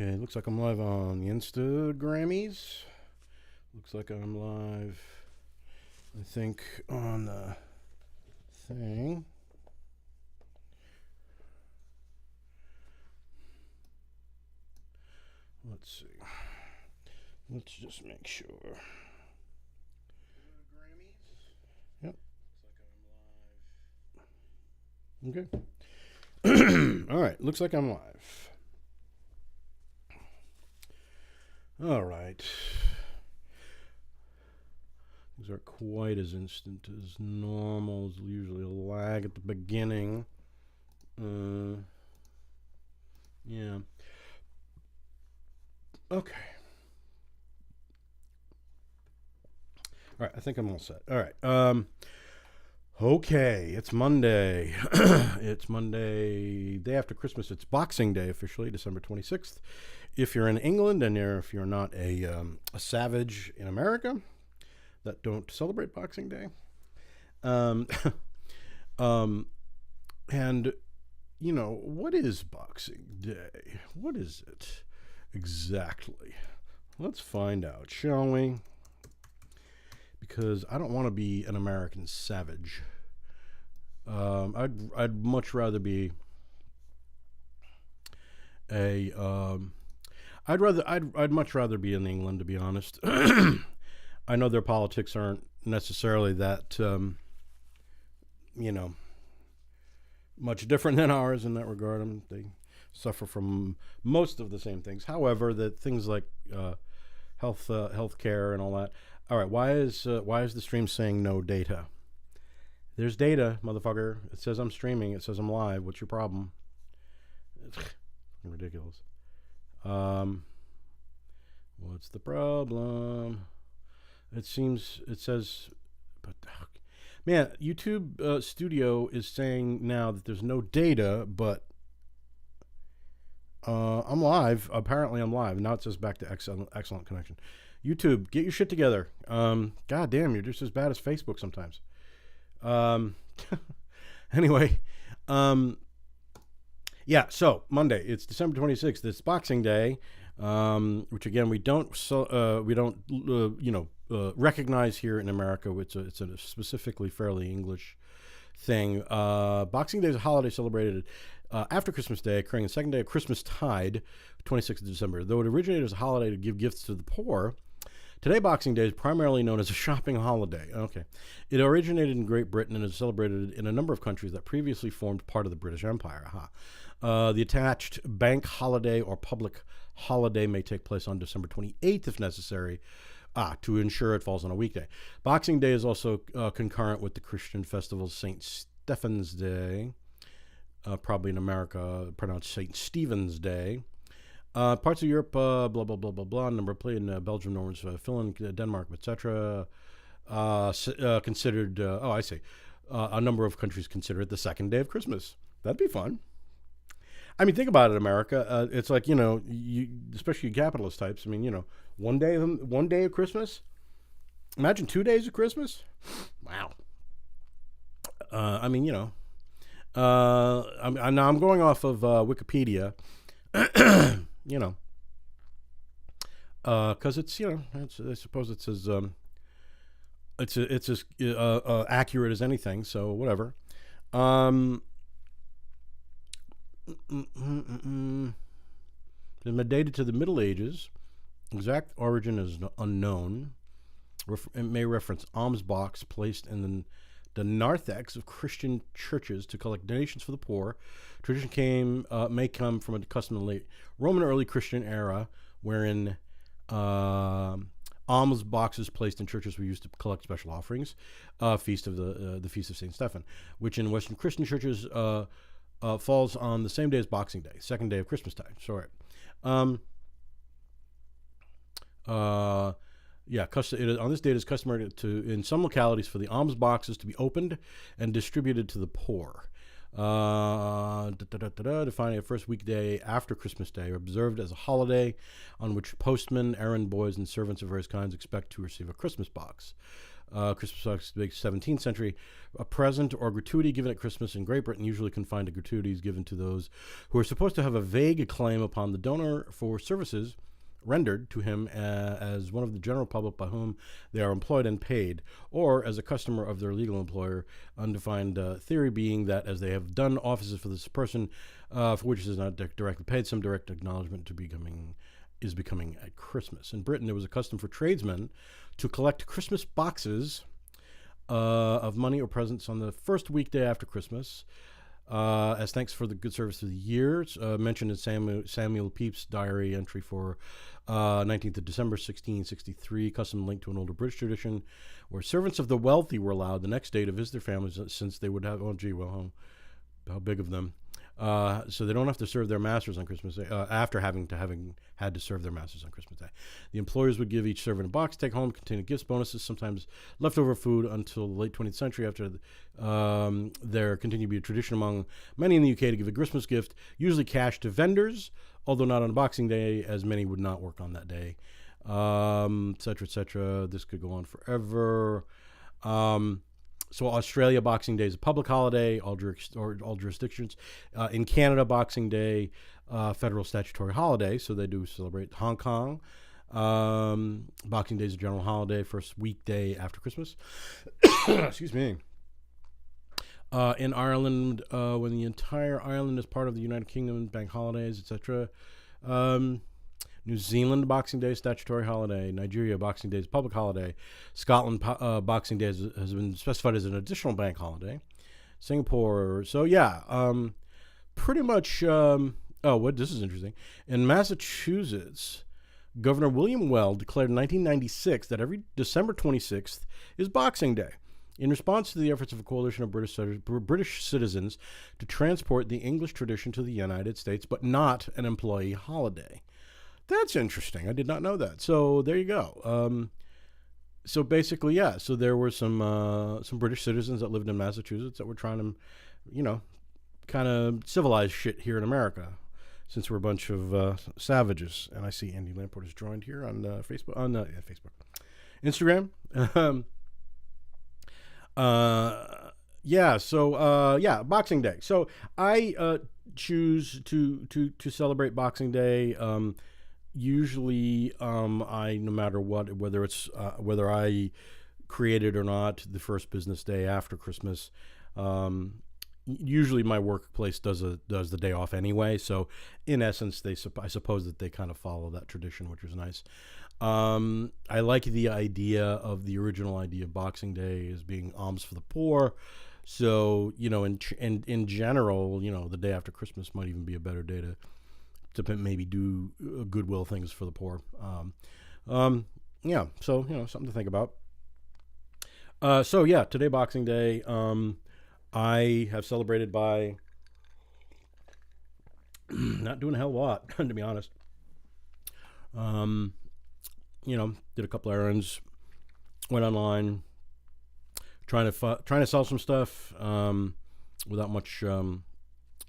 Okay, looks like I'm live on the Instagrammies. Looks like I'm live, I think, on the thing. Let's see. Let's just make sure. Yep. Okay. All right, looks like I'm live. All right. Things aren't quite as instant as normal. There's usually a lag at the beginning. Yeah. Okay. All right, I think I'm all set. All right. Okay, it's Monday. It's Monday, day after Christmas. It's Boxing Day officially, December 26th. If you're in England and if you're not a savage in America that don't celebrate Boxing Day, and you know, what is Boxing Day? What is it exactly? Let's find out, shall we? Because I don't want to be an American savage. I'd much rather be a I'd much rather be in England, to be honest. I know their politics aren't necessarily that much different than ours in that regard. They suffer from most of the same things. However, that things like health care and all that. All right, why is the stream saying no data? There's data, motherfucker. It says I'm streaming. It says I'm live. What's your problem? It's ridiculous. What's the problem? It says, but man, YouTube Studio is saying now that there's no data, but I'm live. Apparently, I'm live. Now it says back to excellent connection. YouTube, get your shit together. God damn, you're just as bad as Facebook sometimes. Anyway, yeah. So Monday, it's December 26th. It's Boxing Day, which again we don't recognize here in America. It's a specifically fairly English thing. Boxing Day is a holiday celebrated after Christmas Day, occurring the second day of Christmas Tide, 26th of December. Though it originated as a holiday to give gifts to the poor, today Boxing Day is primarily known as a shopping holiday. Okay. It originated in Great Britain and is celebrated in a number of countries that previously formed part of the British Empire. The attached bank holiday or public holiday may take place on December 28th if necessary, to ensure it falls on a weekday. Boxing Day is also concurrent with the Christian festival St. Stephen's Day, probably in America pronounced St. Stephen's Day. Parts of Europe, blah, blah, blah, blah, blah, number of play in Belgium, Norway, Finland, Denmark, etc. Considered, a number of countries consider it the second day of Christmas. That'd be fun. I mean, think about it, America. It's like, especially capitalist types. I mean, one day of Christmas. Imagine 2 days of Christmas. Wow. I'm going off of Wikipedia. Because it's I suppose it's as it's as accurate as anything. So whatever. Dated to the Middle Ages. Exact origin is unknown. It may reference alms box placed in the narthex of Christian churches to collect donations for the poor. Tradition may come from a custom in the late Roman or early Christian era, wherein alms boxes placed in churches were used to collect special offerings. Feast of the Feast of Saint Stephen, which in Western Christian churches falls on the same day as Boxing Day, second day of Christmas time. Sorry. On this date, it's customary in some localities for the alms boxes to be opened and distributed to the poor. Defining a first weekday after Christmas Day, observed as a holiday on which postmen, errand boys, and servants of various kinds expect to receive a Christmas box. Christmas Boxing Day, 17th century. A present or gratuity given at Christmas in Great Britain, usually confined to gratuities given to those who are supposed to have a vague claim upon the donor for services rendered to him as one of the general public by whom they are employed and paid, or as a customer of their legal employer. Undefined theory being that as they have done offices for this person for which is not directly paid, some direct acknowledgement is becoming at Christmas. In Britain, there was a custom for tradesmen to collect Christmas boxes of money or presents on the first weekday after Christmas, as thanks for the good service of the year. Mentioned in Samuel Pepys' diary entry for 19th of December 1663, custom linked to an older British tradition, where servants of the wealthy were allowed the next day to visit their families, since they would have, how big of them. So they don't have to serve their masters on Christmas Day, after having had to serve their masters on Christmas Day. The employers would give each servant a box to take home containing gifts, bonuses, sometimes leftover food, until the late 20th century, after there continued to be a tradition among many in the UK to give a Christmas gift, usually cash, to vendors, although not on Boxing Day, as many would not work on that day, et cetera, et cetera. This could go on forever. So Australia, Boxing Day is a public holiday, all jurisdictions. In Canada, Boxing Day, federal statutory holiday, so they do celebrate. Hong Kong, Boxing Day is a general holiday, first weekday after Christmas. Excuse me. In Ireland, when the entire island is part of the United Kingdom, bank holidays, etc. New Zealand, Boxing Day, statutory holiday. Nigeria, Boxing Day is public holiday. Scotland, Boxing Day has been specified as an additional bank holiday. Singapore, so yeah, pretty much. This is interesting. In Massachusetts, Governor William Weld declared in 1996 that every December 26th is Boxing Day, in response to the efforts of a coalition of British citizens to transport the English tradition to the United States, but not an employee holiday. That's interesting. I did not know that. So there you go. So basically, yeah. So there were some British citizens that lived in Massachusetts that were trying to, kind of civilize shit here in America, since we're a bunch of savages. And I see Andy Lamport has joined here on Facebook. Instagram. Boxing Day. So I choose to celebrate Boxing Day. Usually, I, no matter what, whether I create it or not, the first business day after Christmas. Usually, my workplace does the day off anyway. So, in essence, I suppose that they kind of follow that tradition, which is nice. I like the original idea of Boxing Day as being alms for the poor. So, in general, the day after Christmas might even be a better day to maybe do goodwill things for the poor. So, something to think about. Today, Boxing Day, I have celebrated by not doing a hell of a lot, to be honest. Did a couple errands, went online, trying to sell some stuff without much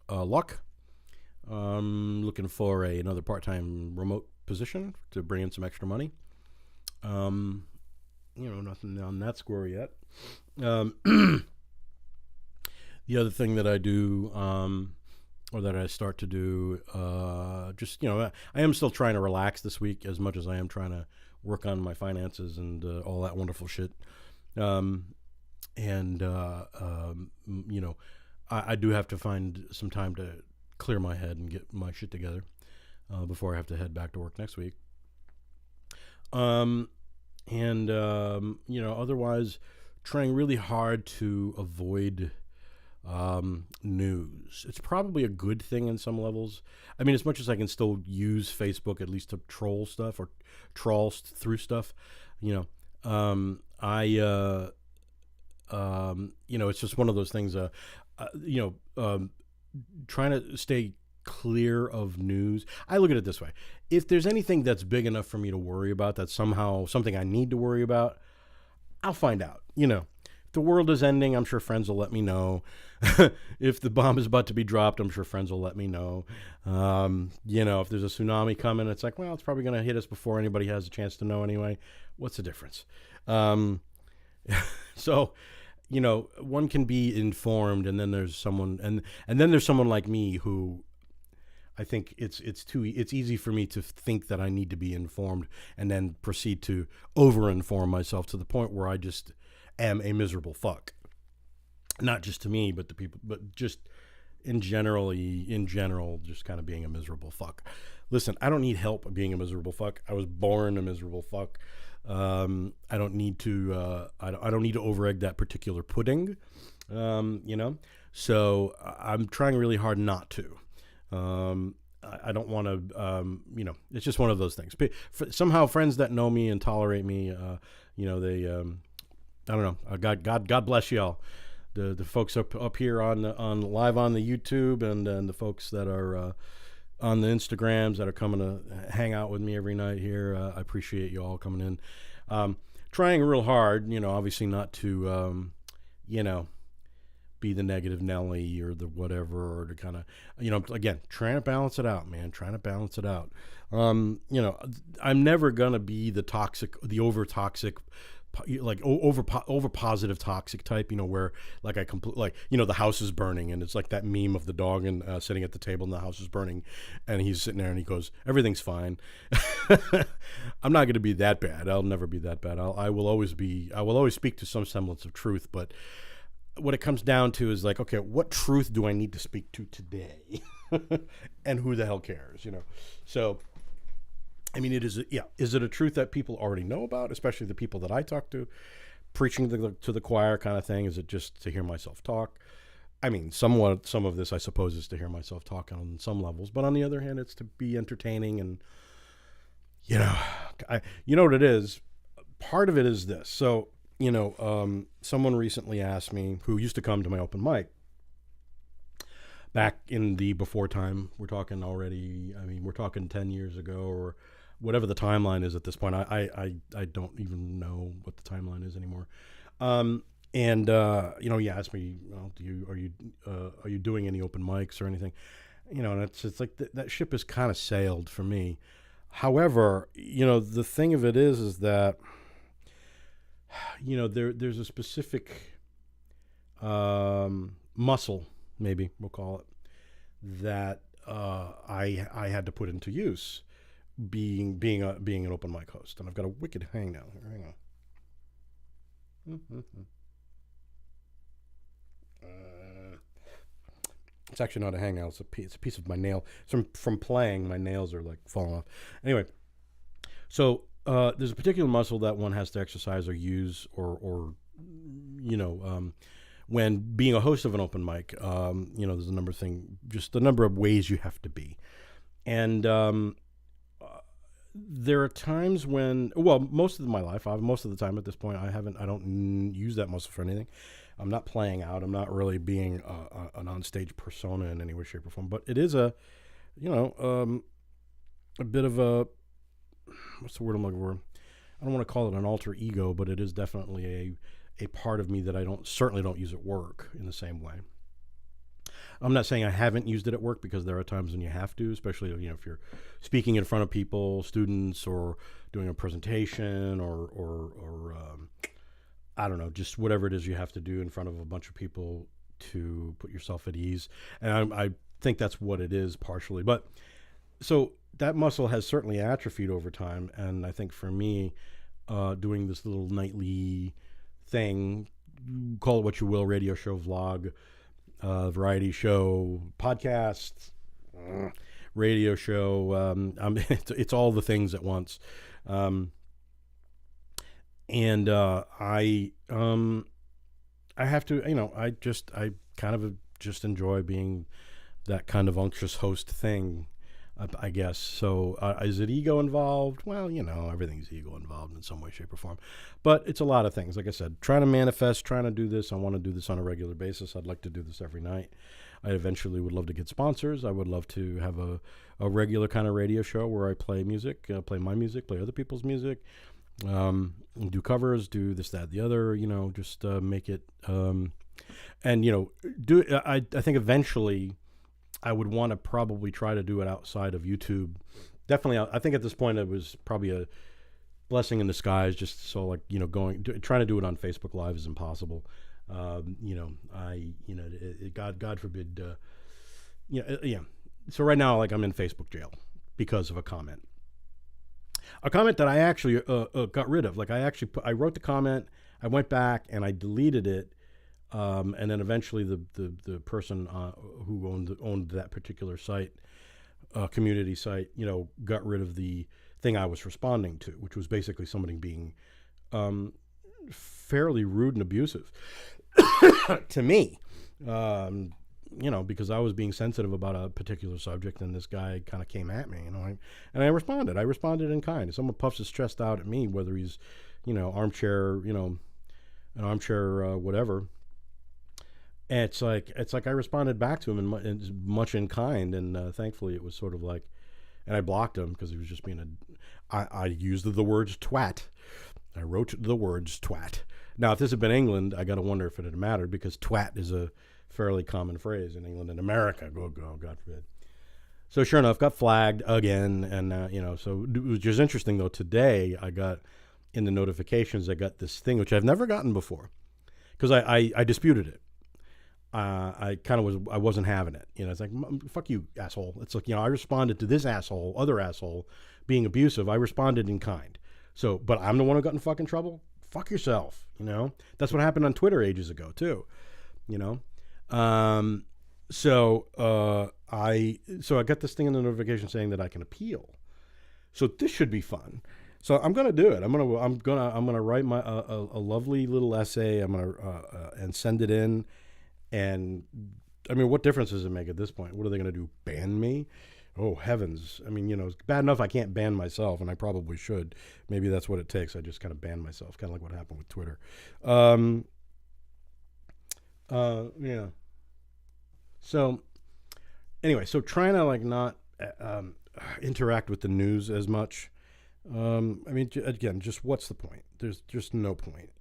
luck. Looking for another part-time remote position to bring in some extra money. Nothing on that score yet. The other thing that I do, or that I start to do, I am still trying to relax this week as much as I am trying to work on my finances and all that wonderful shit. I do have to find some time to clear my head and get my shit together before I have to head back to work next week. Otherwise trying really hard to avoid news. It's probably a good thing in some levels. I mean, as much as I can still use Facebook at least to troll stuff or trawl through stuff, it's just one of those things, trying to stay clear of news. I look at it this way. If there's anything that's big enough for me to worry about, that's somehow something I need to worry about, I'll find out. If the world is ending, I'm sure friends will let me know. If the bomb is about to be dropped, I'm sure friends will let me know. If there's a tsunami coming, it's like, well, it's probably going to hit us before anybody has a chance to know anyway. What's the difference? So, one can be informed, and then there's someone, and then there's someone like me who I think it's easy for me to think that I need to be informed and then proceed to over-inform myself to the point where I just am a miserable fuck. Not just to me, but to people, but just in general, just kind of being a miserable fuck. Listen, I don't need help being a miserable fuck. I was born a miserable fuck. I don't need to. I don't need to over-egg that particular pudding. So I'm trying really hard not to. I don't want to. It's just one of those things. Somehow, friends that know me and tolerate me, they. I don't know. God bless y'all. The folks up here on live on the YouTube, and the folks that are on the Instagrams that are coming to hang out with me every night here. I appreciate you all coming in. Trying real hard, obviously not to, be the negative Nelly or the whatever, or to kind of, again, trying to balance it out, man. Trying to balance it out. I'm never gonna be the over toxic, like over positive toxic type, where like the house is burning, and it's like that meme of the dog and sitting at the table and the house is burning, and he's sitting there and he goes, everything's fine. I'm not going to be that bad. I'll never be that bad. I will always speak to some semblance of truth, but what it comes down to is like, okay, what truth do I need to speak to today? And who the hell cares, So I mean, is it a truth that people already know about, especially the people that I talk to, preaching to the choir kind of thing? Is it just to hear myself talk? I mean, some of this, I suppose, is to hear myself talk on some levels, but on the other hand, it's to be entertaining, and what it is. Part of it is this. So, someone recently asked me, who used to come to my open mic back in the before time. We're talking already. I mean, we're talking 10 years ago, or whatever the timeline is at this point. I don't even know what the timeline is anymore. He asked me, well, are you doing any open mics or anything? And it's like that ship has kind of sailed for me. However, the thing of it is that, there's a specific muscle, maybe we'll call it, that I had to put into use, being an open mic host, and I've got a wicked hang now. Hang on. It's actually not a hang now. It's a piece of my nail. From playing, my nails are like falling off. Anyway, so there's a particular muscle that one has to exercise or use, or when being a host of an open mic. There's a number of ways you have to be, and there are times when, most of my life, most of the time at this point, I don't use that muscle for anything. I'm not playing out. I'm not really being an on-stage persona in any way, shape, or form. But it is a bit of a, what's the word I'm looking for? I don't want to call it an alter ego, but it is definitely a part of me that I certainly don't use at work in the same way. I'm not saying I haven't used it at work, because there are times when you have to, especially if you're speaking in front of people, students, or doing a presentation, or I don't know, just whatever it is you have to do in front of a bunch of people to put yourself at ease. And I think that's what it is partially. But so that muscle has certainly atrophied over time. And I think for me, doing this little nightly thing, call it what you will, radio show, vlog, variety show, podcast, radio show, it's all the things at once. And I have to, I kind of just enjoy being that kind of unctuous host thing, I guess. So is it ego involved? Well, everything's ego involved in some way, shape, or form. But it's a lot of things. Like I said, trying to manifest, trying to do this. I want to do this on a regular basis. I'd like to do this every night. I eventually would love to get sponsors. I would love to have a regular kind of radio show where I play music, play my music, play other people's music. Do covers, do this, that, the other, just make it, and do. I think eventually, I would want to probably try to do it outside of YouTube. Definitely, I think at this point it was probably blessing in disguise. Just so like trying to do it on Facebook Live is impossible. God forbid. Yeah. So right now, like I'm in Facebook jail because of a comment. A comment that I actually got rid of. Like I wrote the comment, I went back and I deleted it, and then eventually the person who owned that particular site, community site, got rid of the thing I was responding to, which was basically somebody being fairly rude and abusive to me. Because I was being sensitive about a particular subject, and this guy kind of came at me, and I responded. I responded in kind. If someone puffs his chest out at me, whether he's, armchair, an armchair, whatever. And it's like I responded back to him in much in kind, and thankfully it was sort of like, and I blocked him because he was just being I used the words twat. I wrote the words twat. Now, if this had been England, I got to wonder if it had mattered, because twat is a fairly common phrase in England and America. Go, God forbid. So sure enough, got flagged again, and so it was just interesting though. Today I got in the notifications, I got this thing which I've never gotten before, because I disputed it. I wasn't having it. It's like, fuck you, asshole. It's like, I responded to this other asshole being abusive. I responded in kind. So, but I'm the one who got in fucking trouble. Fuck yourself. That's what happened on Twitter ages ago too. So I got this thing in the notification saying that I can appeal. So this should be fun. So I'm gonna do it. I'm gonna write my a lovely little essay. I'm gonna and send it in. And I mean, what difference does it make at this point? What are they gonna do? Ban me? Oh heavens! I mean, it's bad enough I can't ban myself, and I probably should. Maybe that's what it takes. I just kind of ban myself, kind of like what happened with Twitter. Yeah. So anyway, so trying to like not interact with the news as much. I mean, again, just what's the point? There's just no point.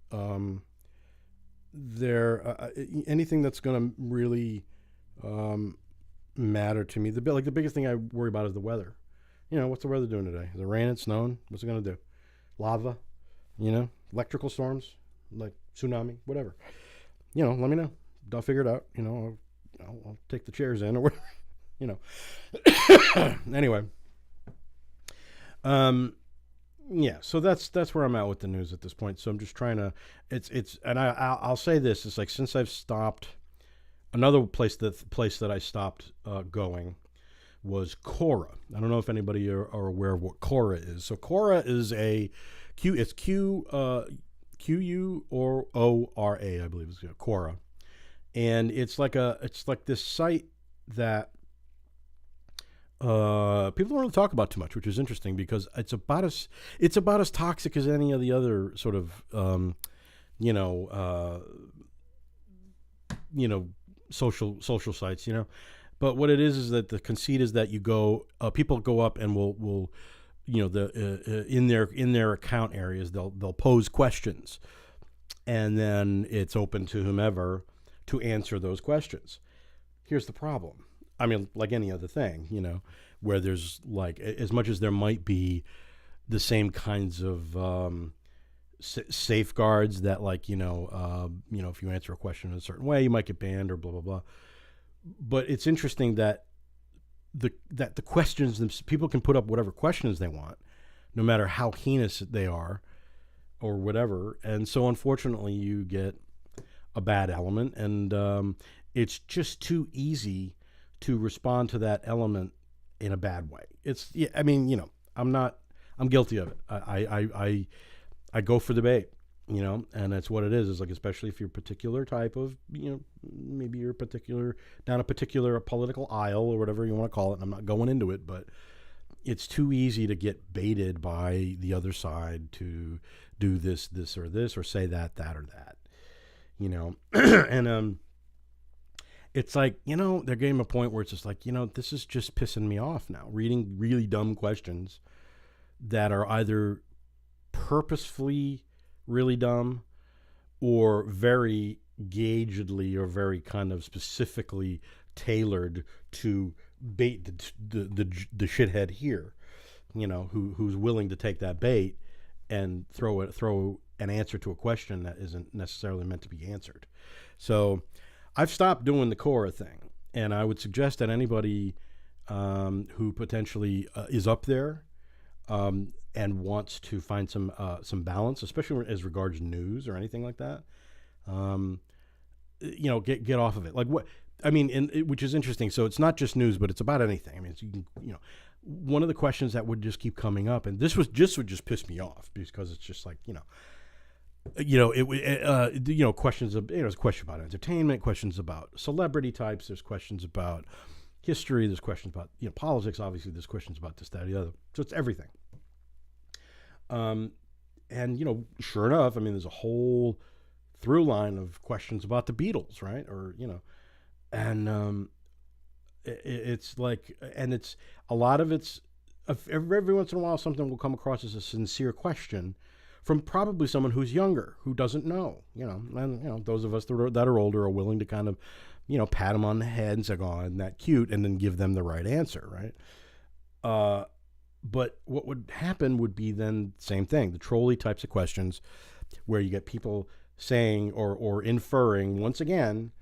Anything that's going to really matter to me, the biggest thing I worry about is the weather. What's the weather doing today? Is it raining, snowing? What's it going to do? Lava? Electrical storms, like tsunami, whatever. Let me know. I'll figure it out. I'll take the chairs in or whatever. Anyway. Yeah. So that's where I'm at with the news at this point. So I'm just trying to. And I'll say this. It's like, since I've stopped, another place that I stopped going was Quora. I don't know if anybody are aware of what Quora is. So Quora is it's Quora, I believe it's Quora, and it's like this site that people don't really talk about too much, which is interesting, because it's about as toxic as any of the other sort of social sites, But what it is that the conceit is that people go up and will in their account areas, they'll pose questions, and then it's open to whomever to answer those questions. Here's the problem. I mean, like any other thing, where there's like, as much as there might be the same kinds of safeguards that, like, if you answer a question in a certain way, you might get banned or blah blah blah. But it's interesting that the questions, people can put up whatever questions they want, no matter how heinous they are or whatever. And so unfortunately you get a bad element, and it's just too easy to respond to that element in a bad way. I'm guilty of it. I go for debate, and that's what it is. It's like, especially if you're a particular type of, maybe you're down a particular political aisle or whatever you want to call it. And I'm not going into it, but it's too easy to get baited by the other side to do this or say that or that, and it's like, they're getting a point where it's just like, this is just pissing me off now, reading really dumb questions that are either purposefully really dumb or very gaugedly or very kind of specifically tailored to bait the shithead here, who's willing to take that bait and throw an answer to a question that isn't necessarily meant to be answered. So I've stopped doing the Quora thing, and I would suggest that anybody who potentially is up there and wants to find some balance, especially as regards news or anything like that, get off of it. Like what I mean, which is interesting. So it's not just news, but it's about anything. I mean, one of the questions that would just keep coming up, and this would just piss me off because it's just like questions of there's a question about entertainment, questions about celebrity types, there's questions about history, there's questions about politics, obviously there's questions about this, that, or the other. So it's everything. And sure enough, I mean, there's a whole through line of questions about the Beatles, right? Or and it's like, and it's a lot of it's every once in a while something will come across as a sincere question from probably someone who's younger, who doesn't know, and those of us that are older are willing to kind of, pat them on the head and say, "Oh, isn't that cute?" and then give them the right answer, right? But what would happen would be then same thing, the trolley types of questions, where you get people saying or inferring once again,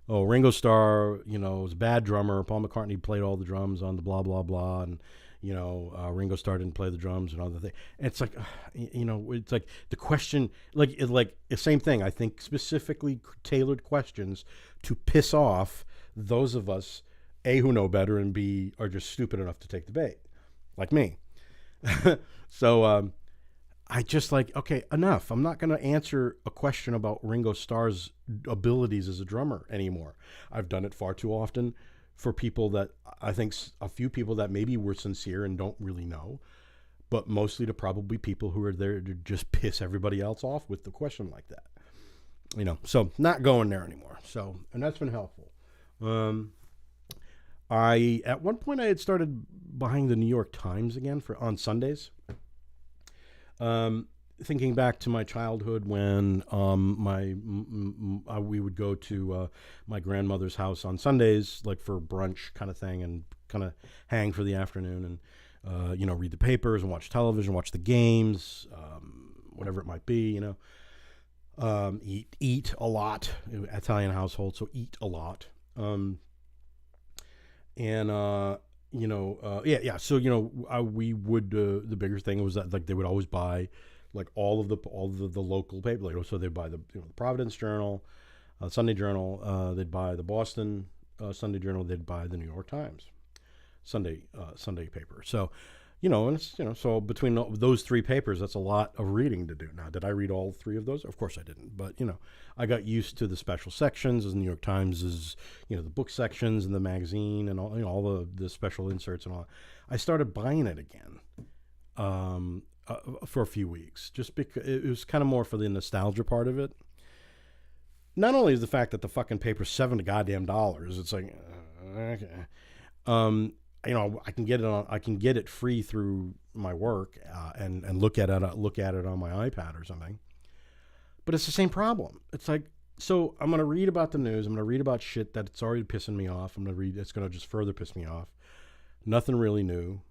"Oh, Ringo Starr, was a bad drummer. Paul McCartney played all the drums on the blah blah blah, and." Ringo Starr didn't play the drums and all the thing. And it's like, it's like the question, like the same thing. I think specifically tailored questions to piss off those of us, A, who know better, and B, are just stupid enough to take the bait, like me. So I just like, okay, enough. I'm not going to answer a question about Ringo Starr's abilities as a drummer anymore. I've done it far too often for people that I think a few people that maybe were sincere and don't really know, but mostly to probably people who are there to just piss everybody else off with the question like that. So not going there anymore. So, and that's been helpful. At one point I had started buying the New York Times again on Sundays. Thinking back to my childhood when we would go to my grandmother's house on Sundays, like for brunch kind of thing, and kind of hang for the afternoon and read the papers and watch television, watch the games, whatever it might be. Eat a lot. Italian household, so eat a lot. So we would. The bigger thing was that like they would always buy like all of the local paper. Like, so they'd buy the Providence Journal, Sunday Journal. They'd buy the Boston Sunday Journal. They'd buy the New York Times Sunday paper. So, and it's so between those three papers, that's a lot of reading to do. Now, did I read all three of those? Of course I didn't. But I got used to the special sections, as New York Times is, the book sections and the magazine and all all the special inserts and all. I started buying it again. For a few weeks, just because it was kind of more for the nostalgia part of it. Not only is the fact that the fucking paper's $7 it's like, okay. I can get it free through my work and look at it on my iPad or something. But it's the same problem. It's like, so I'm gonna read about the news. I'm gonna read about shit that's already pissing me off. It's gonna just further piss me off. Nothing really new,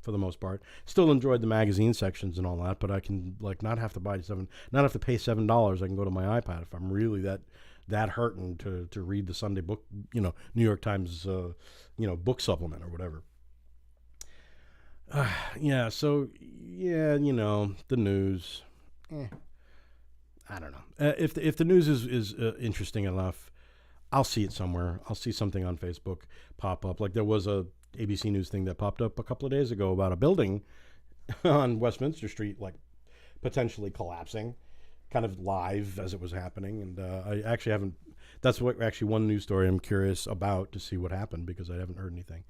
for the most part. Still enjoyed the magazine sections and all that, but I can not have to pay $7. I can go to my iPad if I'm really that hurting to read the Sunday book, New York Times, book supplement or whatever. The news. I don't know. If the news is interesting enough, I'll see it somewhere. I'll see something on Facebook pop up. Like there was a ABC News thing that popped up a couple of days ago about a building on Westminster Street, like potentially collapsing, kind of live as it was happening. And I actually haven't. That's one news story I'm curious about to see what happened because I haven't heard anything.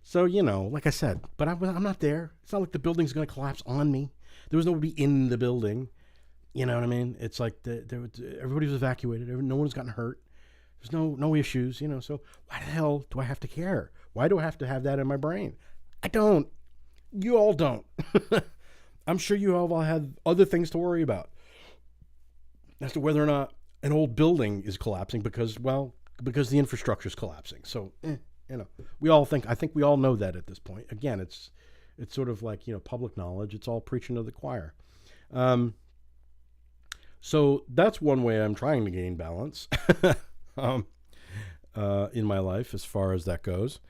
So like I said, but I'm not there. It's not like the building's going to collapse on me. There was nobody in the building. You know what I mean? It's like everybody was evacuated. No one's gotten hurt. There's no issues, so why the hell do I have to care? Why do I have to have that in my brain? I don't. You all don't. I'm sure you all had other things to worry about as to whether or not an old building is collapsing because the infrastructure is collapsing. So, I think we all know that at this point. Again, it's sort of like, public knowledge. It's all preaching to the choir. Um, so that's one way I'm trying to gain balance um, in my life as far as that goes.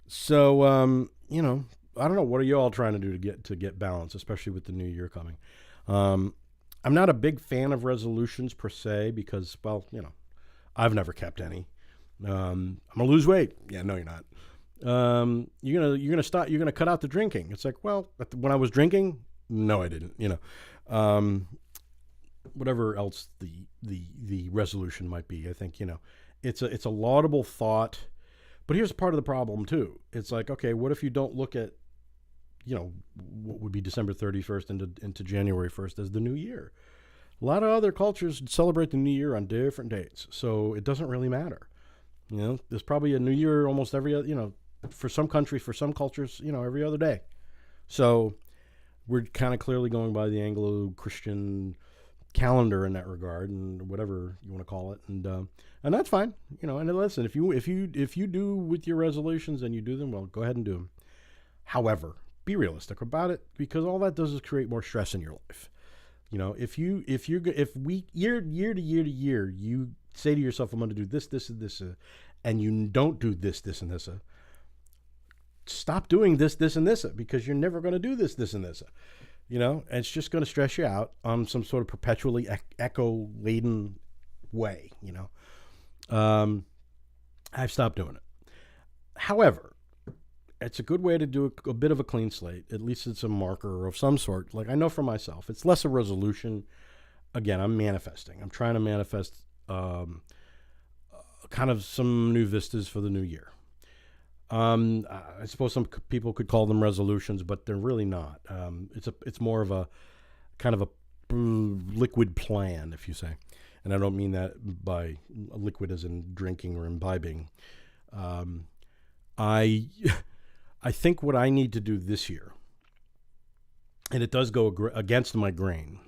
So I don't know. What are you all trying to do to get balance, especially with the new year coming? Um, I'm not a big fan of resolutions per se because, well, I've never kept any. I'm gonna lose weight. Yeah, no, you're not. You're gonna stop. You're gonna cut out the drinking. It's like, well, when I was drinking, no, I didn't. Um, whatever else the resolution might be. I think it's a laudable thought, but here's part of the problem too. It's like, okay, what if you don't look at what would be December 31st into January 1st as the new year? A lot of other cultures celebrate the new year on different dates, so it doesn't really matter. There's probably a new year almost every for some countries, for some cultures, every other day. So we're kind of clearly going by the Anglo-Christian calendar in that regard, and whatever you want to call it, and that's fine. And listen, if you do with your resolutions and you do them, well, go ahead and do them. However, be realistic about it, because all that does is create more stress in your life. If we year to year you say to yourself, I'm going to do this, this, and this, and you don't do this, this, and this, stop doing this, this, and this, because you're never going to do this, this, and this. And it's just going to stress you out on some sort of perpetually echo-laden way. I've stopped doing it. However, it's a good way to do a bit of a clean slate. At least it's a marker of some sort. Like, I know for myself, it's less a resolution. Again, I'm manifesting. I'm trying to manifest kind of some new vistas for the new year. I suppose some people could call them resolutions, but they're really not. It's more of a kind of a liquid plan, if you say. And I don't mean that by liquid as in drinking or imbibing. I think what I need to do this year, and it does go against my grain,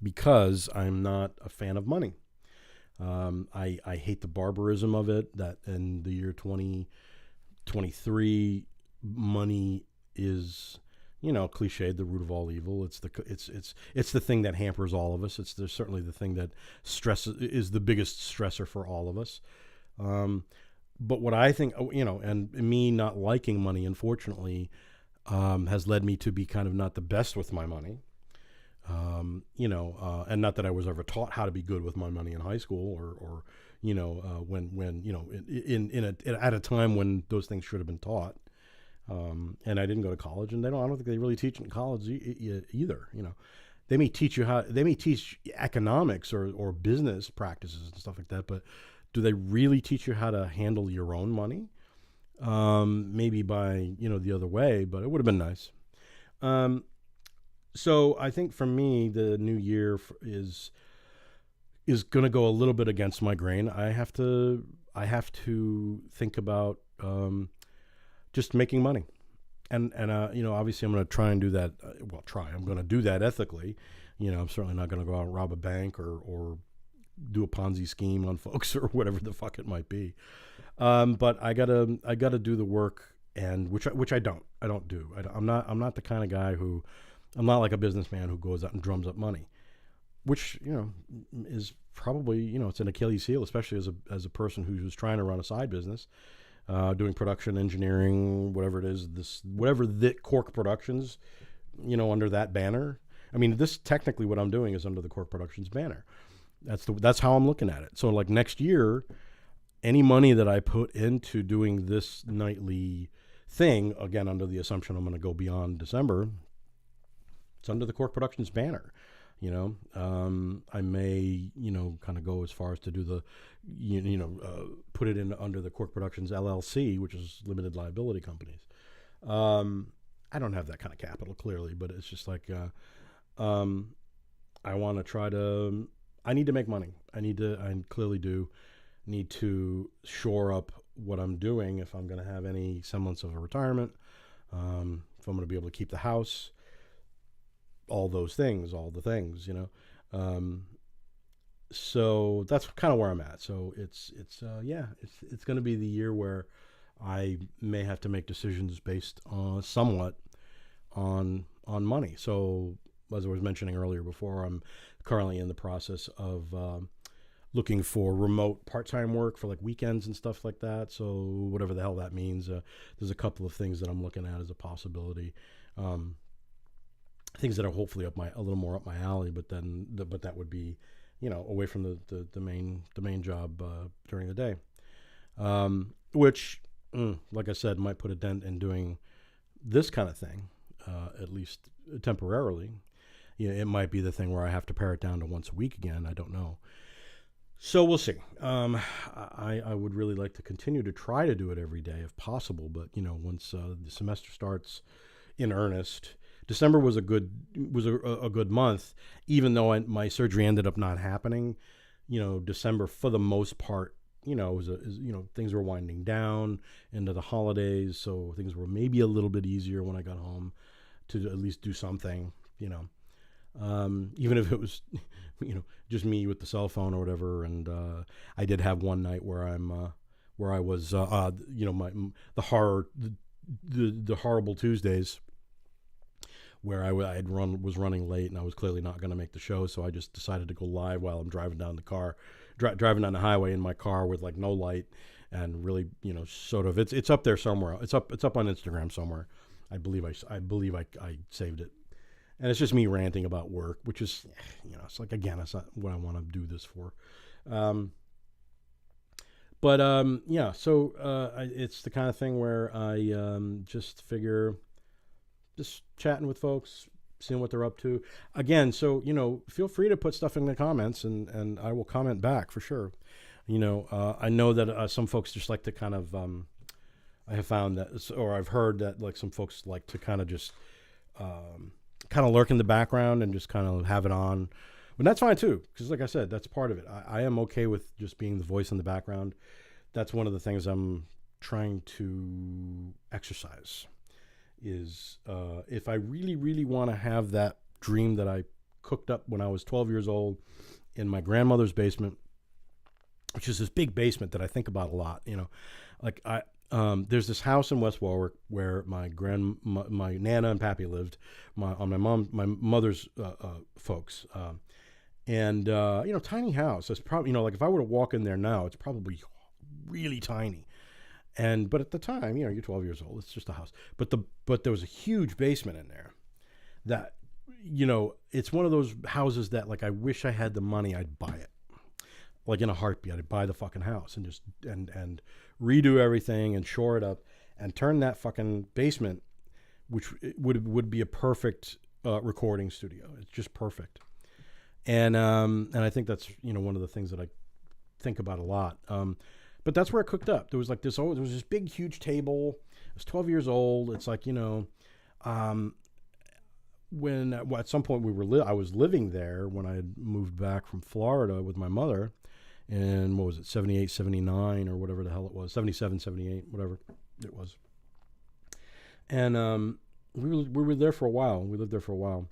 because I'm not a fan of money. I hate the barbarism of it, that in the year 2023, money is, cliched, the root of all evil. It's the thing that hampers all of us. It's certainly the thing that is the biggest stressor for all of us. But what I think, and me not liking money, unfortunately, has led me to be kind of not the best with my money. And not that I was ever taught how to be good with my money in high school, or at a time when those things should have been taught. And I didn't go to college, and I don't think they really teach in college either. They may teach economics or business practices and stuff like that, but do they really teach you how to handle your own money? Maybe by, the other way, but it would have been nice. So I think for me, the new year is going to go a little bit against my grain. I have to think about just making money, and obviously I'm going to try and do that. I'm going to do that ethically. I'm certainly not going to go out and rob a bank or do a Ponzi scheme on folks or whatever the fuck it might be. But I gotta do the work, and which I don't do. I'm not the kind of guy who, I'm not like a businessman who goes out and drums up money, which is probably it's an Achilles heel, especially as a person who's trying to run a side business, doing production, engineering, whatever it is, whatever the Cork Productions, under that banner. I mean, this technically what I'm doing is under the Cork Productions banner. That's how I'm looking at it. So like next year, any money that I put into doing this nightly thing, again, under the assumption I'm going to go beyond December, it's under the Cork Productions banner. I may, kind of go as far as to do the, put it in under the Cork Productions LLC, which is limited liability companies. I don't have that kind of capital, clearly, but it's just like, I want to try to, I need to make money. I clearly do need to shore up what I'm doing if I'm going to have any semblance of a retirement, if I'm going to be able to keep the house, all the things. So that's kind of where I'm at. So it's going to be the year where I may have to make decisions based on somewhat on money. So as I was mentioning earlier before, I'm currently in the process of looking for remote part-time work for like weekends and stuff like that. So whatever the hell that means, there's a couple of things that I'm looking at as a possibility. Things that are hopefully a little more up my alley, but that would be, away from the main job during the day, which, like I said, might put a dent in doing this kind of thing, at least temporarily. It might be the thing where I have to pare it down to once a week again. I don't know. So we'll see. I would really like to continue to try to do it every day if possible, but once the semester starts in earnest. December was a good month, even though my surgery ended up not happening. December for the most part, things were winding down into the holidays, so things were maybe a little bit easier when I got home to at least do something. Even if it was, just me with the cell phone or whatever. And I did have one night where I was, the horrible Tuesdays, where I was running late and I was clearly not going to make the show, so I just decided to go live while I'm driving down driving down the highway in my car with like no light, and really, sort of it's up there somewhere. It's up on Instagram somewhere. I believe I saved it, and it's just me ranting about work, which is, it's like, again, it's not what I want to do this for. It's the kind of thing where I just figure. Just chatting with folks, seeing what they're up to. Again, so, feel free to put stuff in the comments, and I will comment back for sure. I know that some folks just like to kind of, I have found that, or I've heard that, like, some folks like to kind of just kind of lurk in the background and just kind of have it on. But that's fine too, because like I said, that's part of it. I am okay with just being the voice in the background. That's one of the things I'm trying to exercise. Is if I really, really want to have that dream that I cooked up when I was 12 years old in my grandmother's basement, which is this big basement that I think about a lot. There's this house in West Warwick where my Nana and Pappy lived, my mother's folks, and tiny house. It's probably, like if I were to walk in there now, it's probably really tiny. But at the time, you're 12 years old. It's just a house. But there was a huge basement in there that, it's one of those houses that, like, I wish I had the money, I'd buy it. Like, in a heartbeat, I'd buy the fucking house and just and redo everything and shore it up and turn that fucking basement, which would be a perfect recording studio. It's just perfect. And I think that's, one of the things that I think about a lot. But that's where it cooked up. There was this big, huge table. I was 12 years old. It's like, when at some point I was living there when I had moved back from Florida with my mother in, 78, 79 or whatever the hell it was, 77, 78, whatever it was. And we were there for a while. We lived there for a while.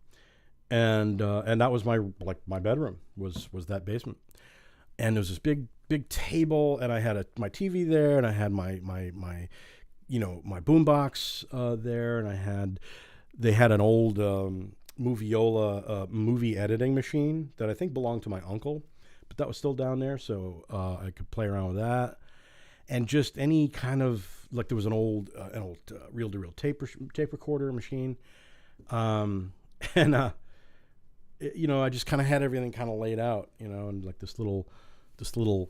And that was my bedroom was that basement. And there was this big table, and I had my TV there, and I had my boombox there, and they had an old Moviola movie editing machine that I think belonged to my uncle, but that was still down there, so I could play around with that, and just any kind of, like, there was an old reel-to-reel tape recorder machine, and I just kind of had everything kind of laid out, and like this little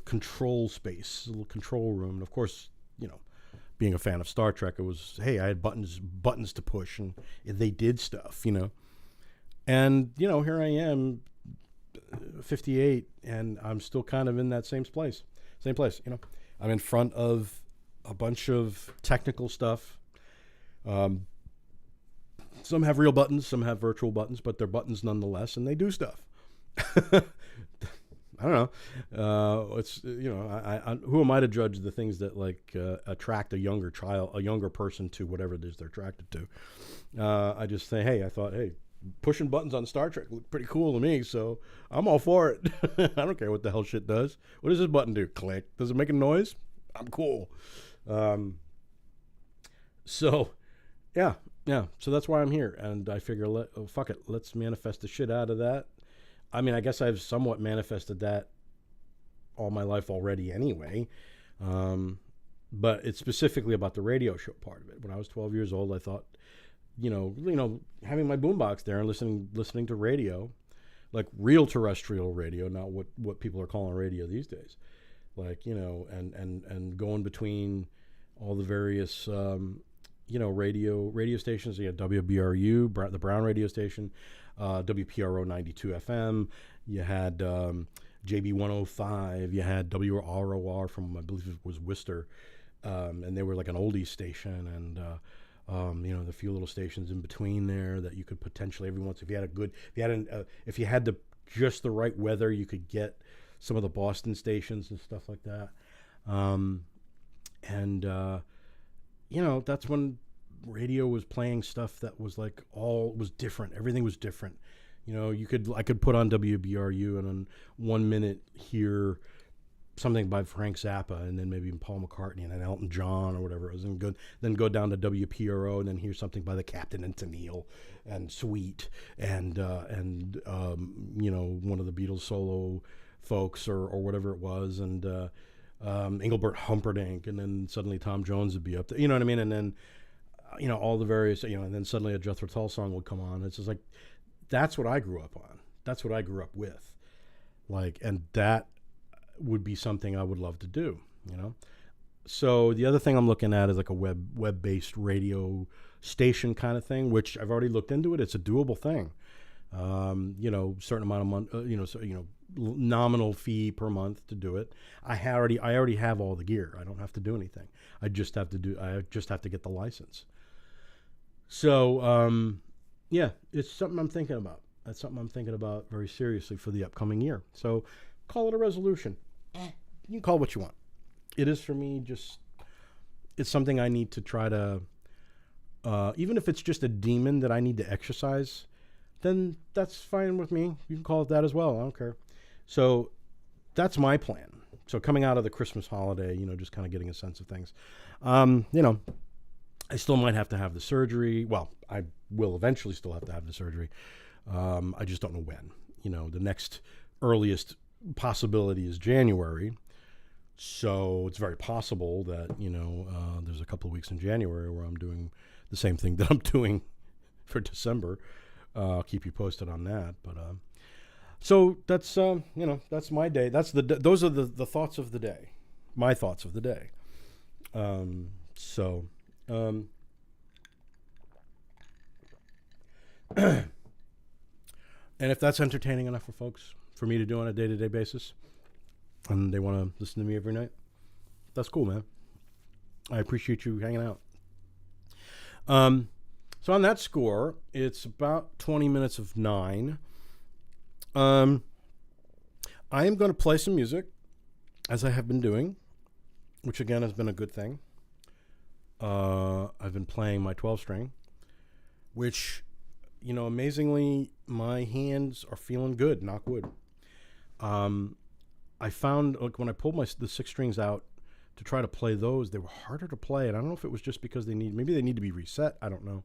control space, a little control room. And of course, being a fan of Star Trek, it was, hey, I had buttons to push, and they did stuff, And, here I am, 58, and I'm still kind of in that same place. I'm in front of a bunch of technical stuff. Some have real buttons, some have virtual buttons, but they're buttons nonetheless, and they do stuff. I don't know. It's, who am I to judge the things that attract a younger person to whatever it is they're attracted to? I just say, hey, pushing buttons on Star Trek looked pretty cool to me, so I'm all for it. I don't care what the hell shit does. What does this button do? Click. Does it make a noise? I'm cool. So, yeah. Yeah, so that's why I'm here, and I figure, fuck it, let's manifest the shit out of that. I mean, I guess I've somewhat manifested that all my life already anyway. Um, but it's specifically about the radio show part of it. When I was 12 years old, I thought, having my boombox there and listening to radio, like real terrestrial radio, not what people are calling radio these days, like and going between all the various radio stations. You had WBRU, the Brown radio station, WPRO 92 FM. You had JB 105. You had WROR from, I believe it was Worcester, and they were like an oldies station, and the few little stations in between there that you could potentially every once, if you had just the right weather, you could get some of the Boston stations and stuff like that. That's when radio was playing stuff that was like was different. Everything was different. I could put on WBRU and in 1 minute hear something by Frank Zappa, and then maybe Paul McCartney and then Elton John or whatever it was, and then go down to WPRO and then hear something by the Captain and Tennille and Sweet and one of the Beatles solo folks or whatever it was, and Engelbert Humperdinck, and then suddenly Tom Jones would be up there, you know what I mean, and then all the various, and then suddenly a Jethro Tull song would come on. It's just like, that's what I grew up on. That's what I grew up with, and that would be something I would love to do, So the other thing I'm looking at is like a web-based radio station kind of thing, which I've already looked into it. It's a doable thing. Certain amount of month, nominal fee per month to do it. I already have all the gear. I don't have to do anything. I just have to get the license. So, it's something I'm thinking about. That's something I'm thinking about very seriously for the upcoming year. So call it a resolution. You can call it what you want. It is for me it's something I need to try to, even if it's just a demon that I need to exercise, then that's fine with me. You can call it that as well. I don't care. So that's my plan. So coming out of the Christmas holiday, just kind of getting a sense of things. I still might have to have the surgery. Well, I will eventually still have to have the surgery. I just don't know when. The next earliest possibility is January. So it's very possible that, there's a couple of weeks in January where I'm doing the same thing that I'm doing for December. I'll keep you posted on that. But so that's that's my day. Those are the thoughts of the day, my thoughts of the day. And if that's entertaining enough for folks for me to do on a day-to-day basis, and they want to listen to me every night, that's cool, man. I appreciate you hanging out. So on that score, it's about 20 minutes of 9. I am going to play some music, as I have been doing, which again has been a good thing. I've been playing my 12-string, which, amazingly, my hands are feeling good, knock wood. I found, when I pulled the 6 strings out to try to play those, they were harder to play, and I don't know if it was just because maybe they need to be reset. I don't know.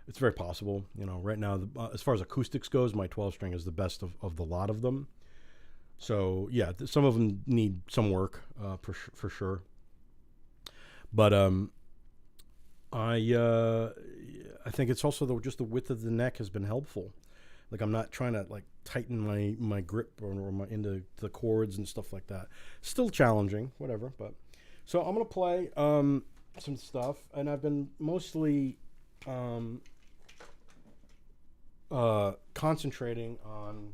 It's very possible. Right now, as far as acoustics goes, my 12-string is the best of the lot of them. So, yeah, some of them need some work, for sure. But I think it's also just the width of the neck has been helpful. Like, I'm not trying to tighten my grip or into the chords and stuff like that. Still challenging, whatever. But so I'm gonna play some stuff, and I've been mostly concentrating on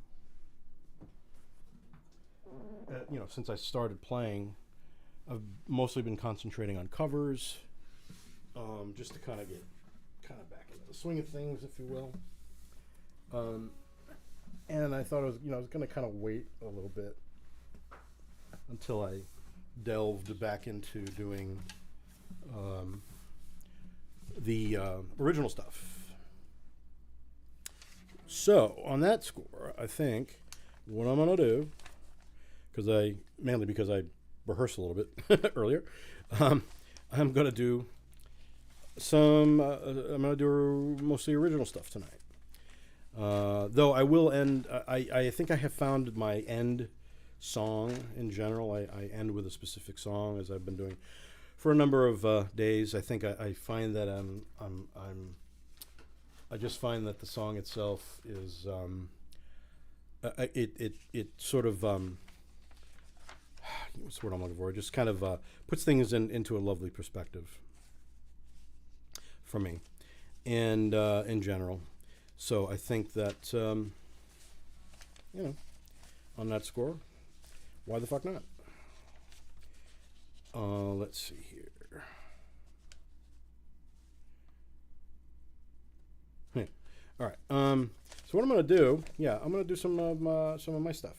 since I started playing, I've mostly been concentrating on covers, just to kind of get back into the swing of things, if you will. And I thought I was going to kind of wait a little bit until I delved back into doing the original stuff. So on that score, I think what I'm going to do, mainly because I rehearsed a little bit earlier, I'm going to do some. I'm gonna do mostly original stuff tonight. Though I will end. I think I have found my end song in general. I end with a specific song, as I've been doing for a number of days. I think I find that I just find that the song itself is it sort of what's the word I'm looking for? It just kind of puts things into a lovely perspective for me, and in general. So I think that on that score, why the fuck not? Let's see here. All right. So what I'm gonna do? Yeah, I'm gonna do some of my stuff,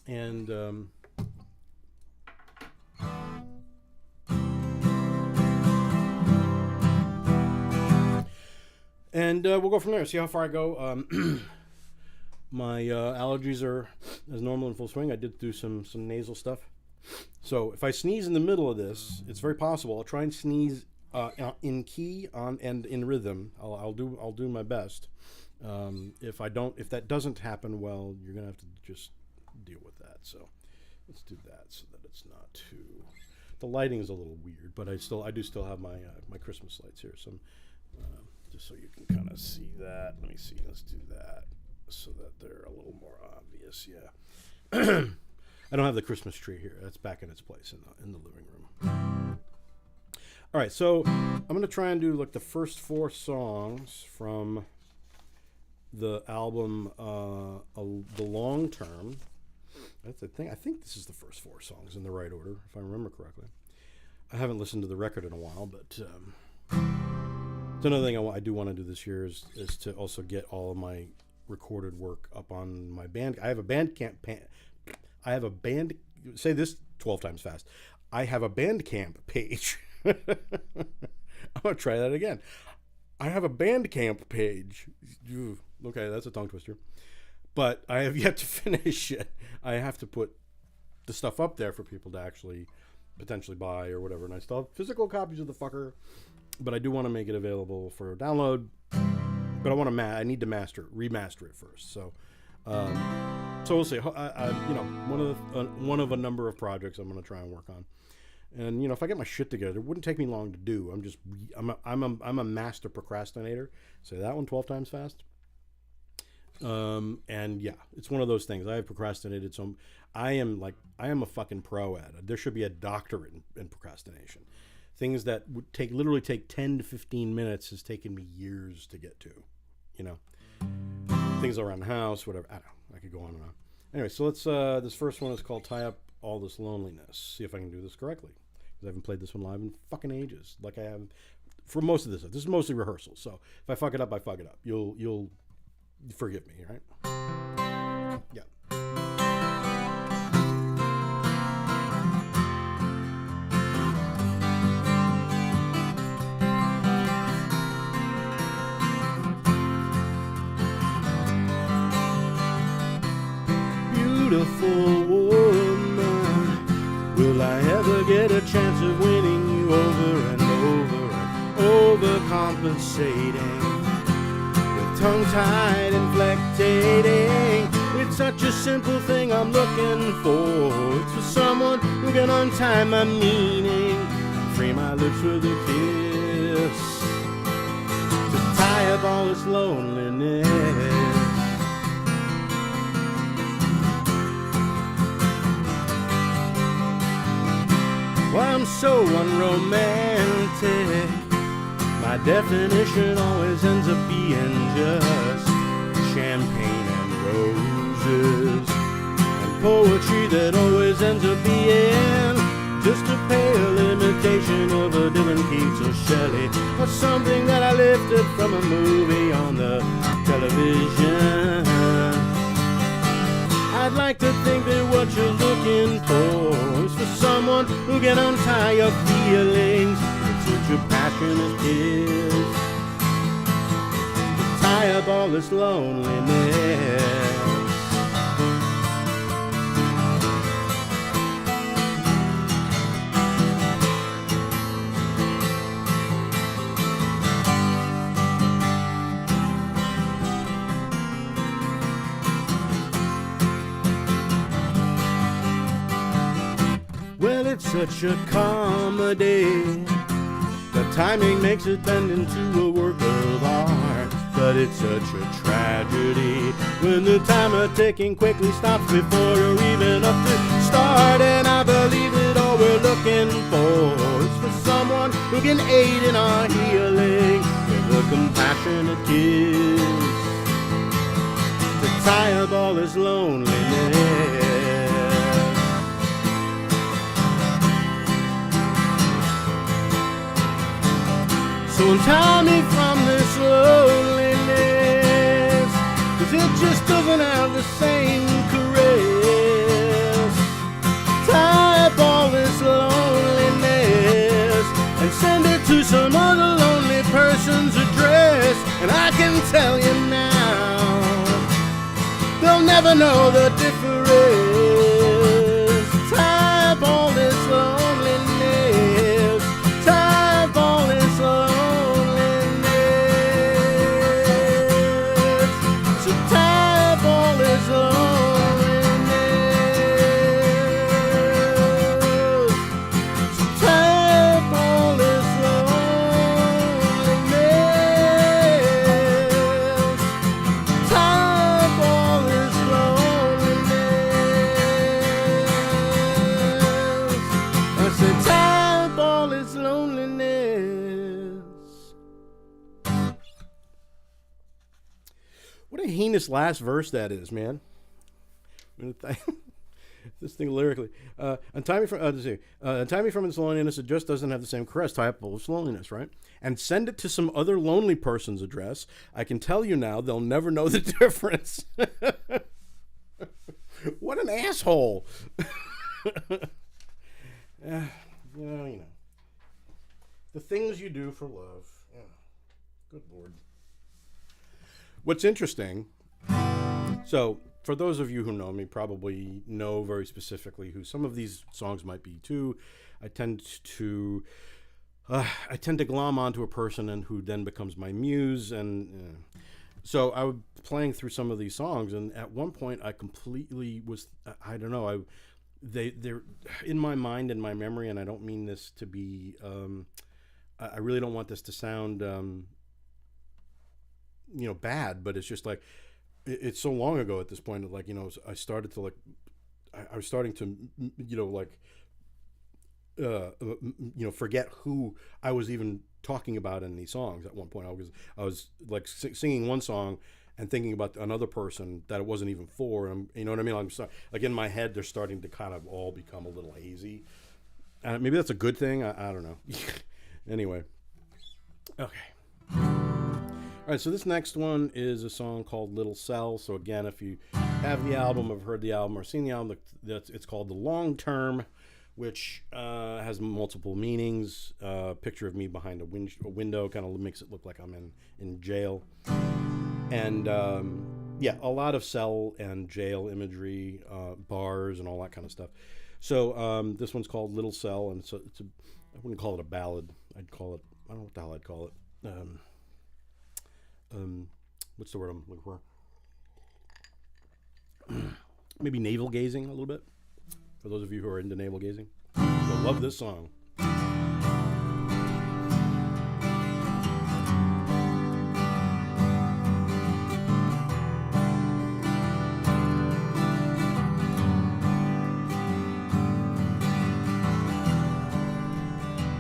and we'll go from there. See how far I go. My allergies are as normal in full swing. I did do some nasal stuff. So if I sneeze in the middle of this, it's very possible. I'll try and sneeze in key and in rhythm. I'll do my best. If that doesn't happen, well, you're gonna have to just deal with that. So let's do that so that it's not too. The lighting is a little weird, but I do still have my my Christmas lights here. So just so you can kind of see that. Let me see. Let's do that so that they're a little more obvious. Yeah. I don't have the Christmas tree here. That's back in its place in the living room. All right, so I'm going to try and do like the first 4 songs from the album The Long Term. That's the thing. I think this is the first 4 songs in the right order, if I remember correctly. I haven't listened to the record in a while, but it's another thing I do want to do this year is to also get all of my recorded work up on my band. I have a band. Say this 12 times fast. I have a Bandcamp page. I'm gonna try that again. I have a Bandcamp page. Okay, that's a tongue twister. But I have yet to finish it. I have to put the stuff up there for people to actually potentially buy or whatever. And I still have physical copies of the fucker. But I do want to make it available for download. But I need to remaster it first. So we'll see. One of a number of projects I'm going to try and work on. And if I get my shit together, it wouldn't take me long to do. I'm a master procrastinator. Say that one 12 times fast. And yeah, it's one of those things. I have procrastinated, so I am a fucking pro at it. There should be a doctorate in procrastination. Things that would literally take 10 to 15 minutes has taken me years to get to. Things around the house, whatever. I don't know. I could go on and on. Anyway, so let's. This first one is called "Tie Up All This Loneliness." See if I can do this correctly, because I haven't played this one live in fucking ages. Like I have for most of this stuff. This is mostly rehearsal. So if I fuck it up, I fuck it up. You'll forgive me, right? Yeah. Beautiful woman, will I ever get a chance of winning you over and over and overcompensating with tongue-tied inflectating? It's such a simple thing I'm looking for. It's for someone who can untie my meaning, free my lips with a kiss, to tie up all this loneliness. Well, I'm so unromantic. My definition always ends up being just champagne and roses, and poetry that always ends up being just a pale imitation of a Dylan Keats or Shelley, or something that I lifted from a movie on the television. I'd like to think that what you're looking for is for someone who can untie your feelings, and such your passion as his, to tie up all this loneliness. such a comedy. The timing makes it bend into a work of art. But it's such a tragedy when the timer ticking quickly stops before you're even up to start. And I believe that all we're looking for is for someone who can aid in our healing with a compassionate kiss to tie up all this loneliness. So untie me from this loneliness, 'cause it just doesn't have the same caress. Tie up all this loneliness and send it to some other lonely person's address. And I can tell you now, they'll never know the difference. Tie up all this loneliness, tie up all this loneliness. What a heinous last verse that is, man. This thing lyrically. Untie me from its loneliness. It just doesn't have the same caress. Tie up all its loneliness, right? And send it to some other lonely person's address. I can tell you now, they'll never know the difference. What an asshole. You know. The things you do for love. Yeah. Good Lord. What's interesting, so for those of you who know me, probably know very specifically who some of these songs might be too. I tend to glom onto a person and who then becomes my muse, and so I was playing through some of these songs, and at one point I completely was, I don't know, they're in my mind and my memory, and I don't mean this to be, I really don't want this to sound, bad, but it's just like, it's so long ago at this point, like, I started to I was starting to, forget who I was even talking about in these songs. At one point I was like singing one song and thinking about another person that it wasn't even for, and you know what I mean? I'm sorry, like in my head, they're starting to kind of all become a little hazy. Maybe that's a good thing. I don't know. Anyway. Okay. All right, so this next one is a song called Little Cell. So again, if you have the album, have heard the album, or seen the album, it's called The Long Term, which has multiple meanings. Picture of me behind a window kind of makes it look like I'm in jail. And a lot of cell and jail imagery, bars and all that kind of stuff. So this one's called Little Cell, and so I wouldn't call it a ballad. I don't know what the hell I'd call it. What's the word I'm looking for? Maybe navel gazing a little bit, for those of you who are into navel gazing. You'll love this song.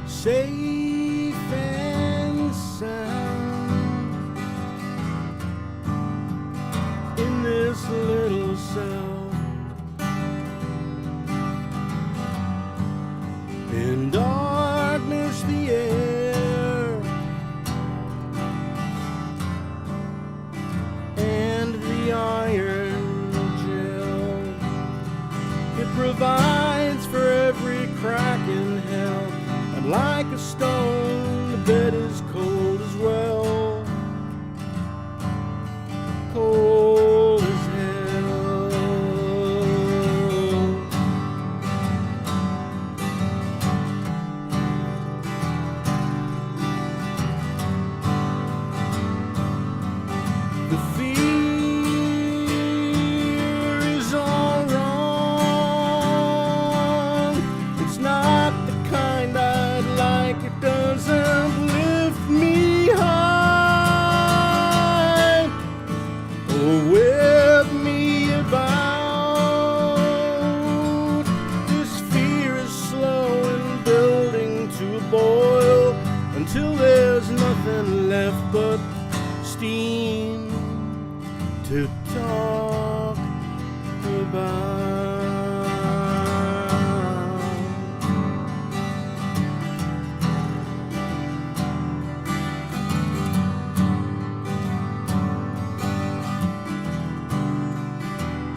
Safe and sound in this little cell, in darkness the air and the iron gel, it provides for every crack in hell. Like a left but steam to talk about.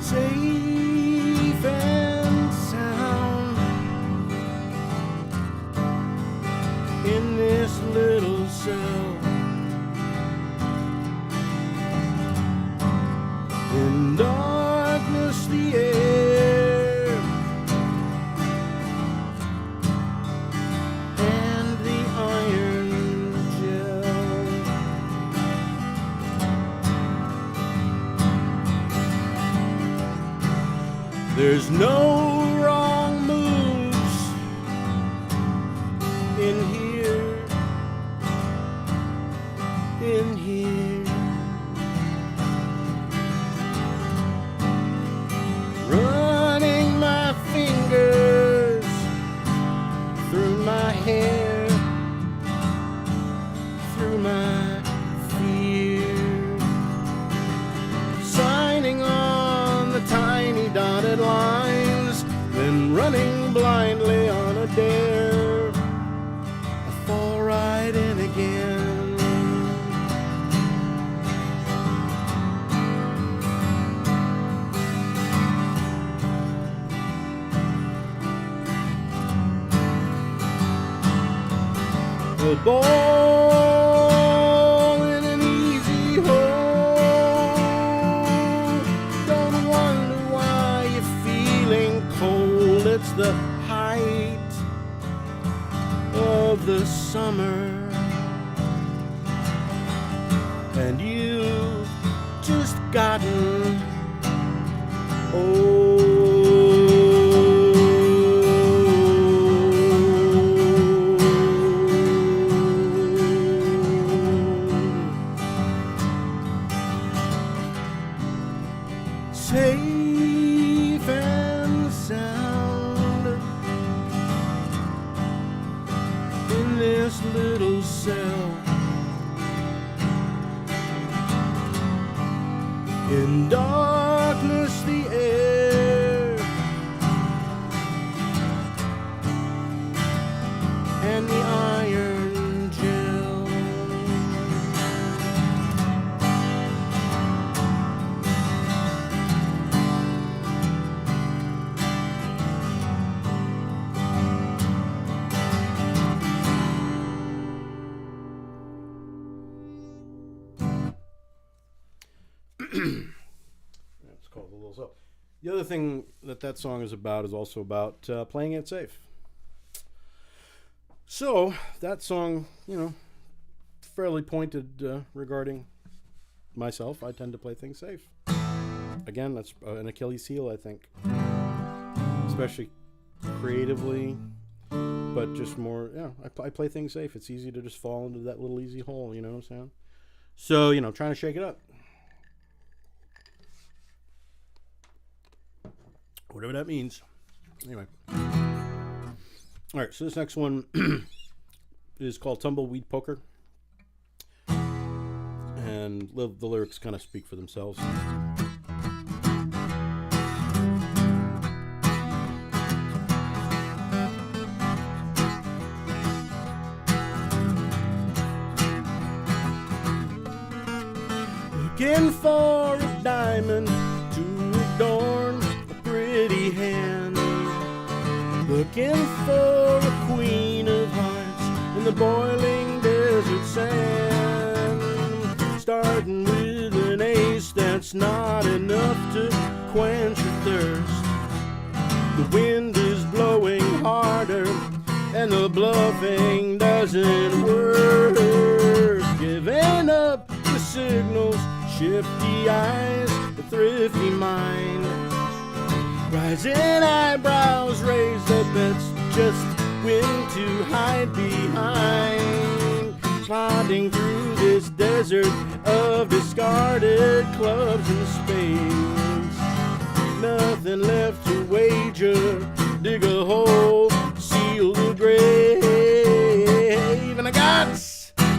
Safe and sound in this little cell, in darkness the air and the iron gel. There's no wrong moves in here, in here. Running my fingers through my hair, through my fear, signing on the tiny dotted lines, then running blindly on a dare. I fall right in again. A ball in an easy hole. Don't wonder why you're feeling cold. It's the height of the summer, and you've just gotten old. Safe and sound in this little cell, in darkness the air and the iron gel. That's called a little so. The other thing that song is about is also about playing it safe. So that song, fairly pointed regarding myself. I tend to play things safe. Again, that's an Achilles heel, I think, especially creatively, but just more. Yeah, I play things safe. It's easy to just fall into that little easy hole. You know what I'm saying? So trying to shake it up. Whatever that means. Anyway. All right, so this next one is called Tumbleweed Poker. And the lyrics kind of speak for themselves. Looking for a diamond to adorn a pretty hand, looking for a queen of hearts in the boiling desert sand, starting with an ace that's not enough to quench your thirst. The wind is blowing harder and the bluffing doesn't work. Giving up the signals, shifty eyes, the thrifty mind, rising eyebrows, raise the bets, just when to hide behind. Plodding through this desert of discarded clubs and spades, nothing left to wager, dig a hole, seal the grave. And I got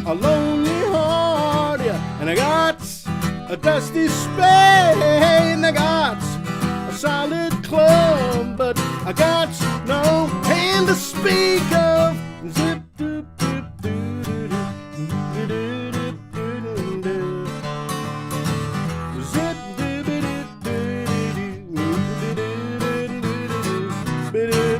a lonely heart and I got a dusty spade, and I got a solid club, but I got no hand to speak of. Zip doop doop doo doo doo doo doo doo doo. Zip doo doo doo doo doo doo doo. Zip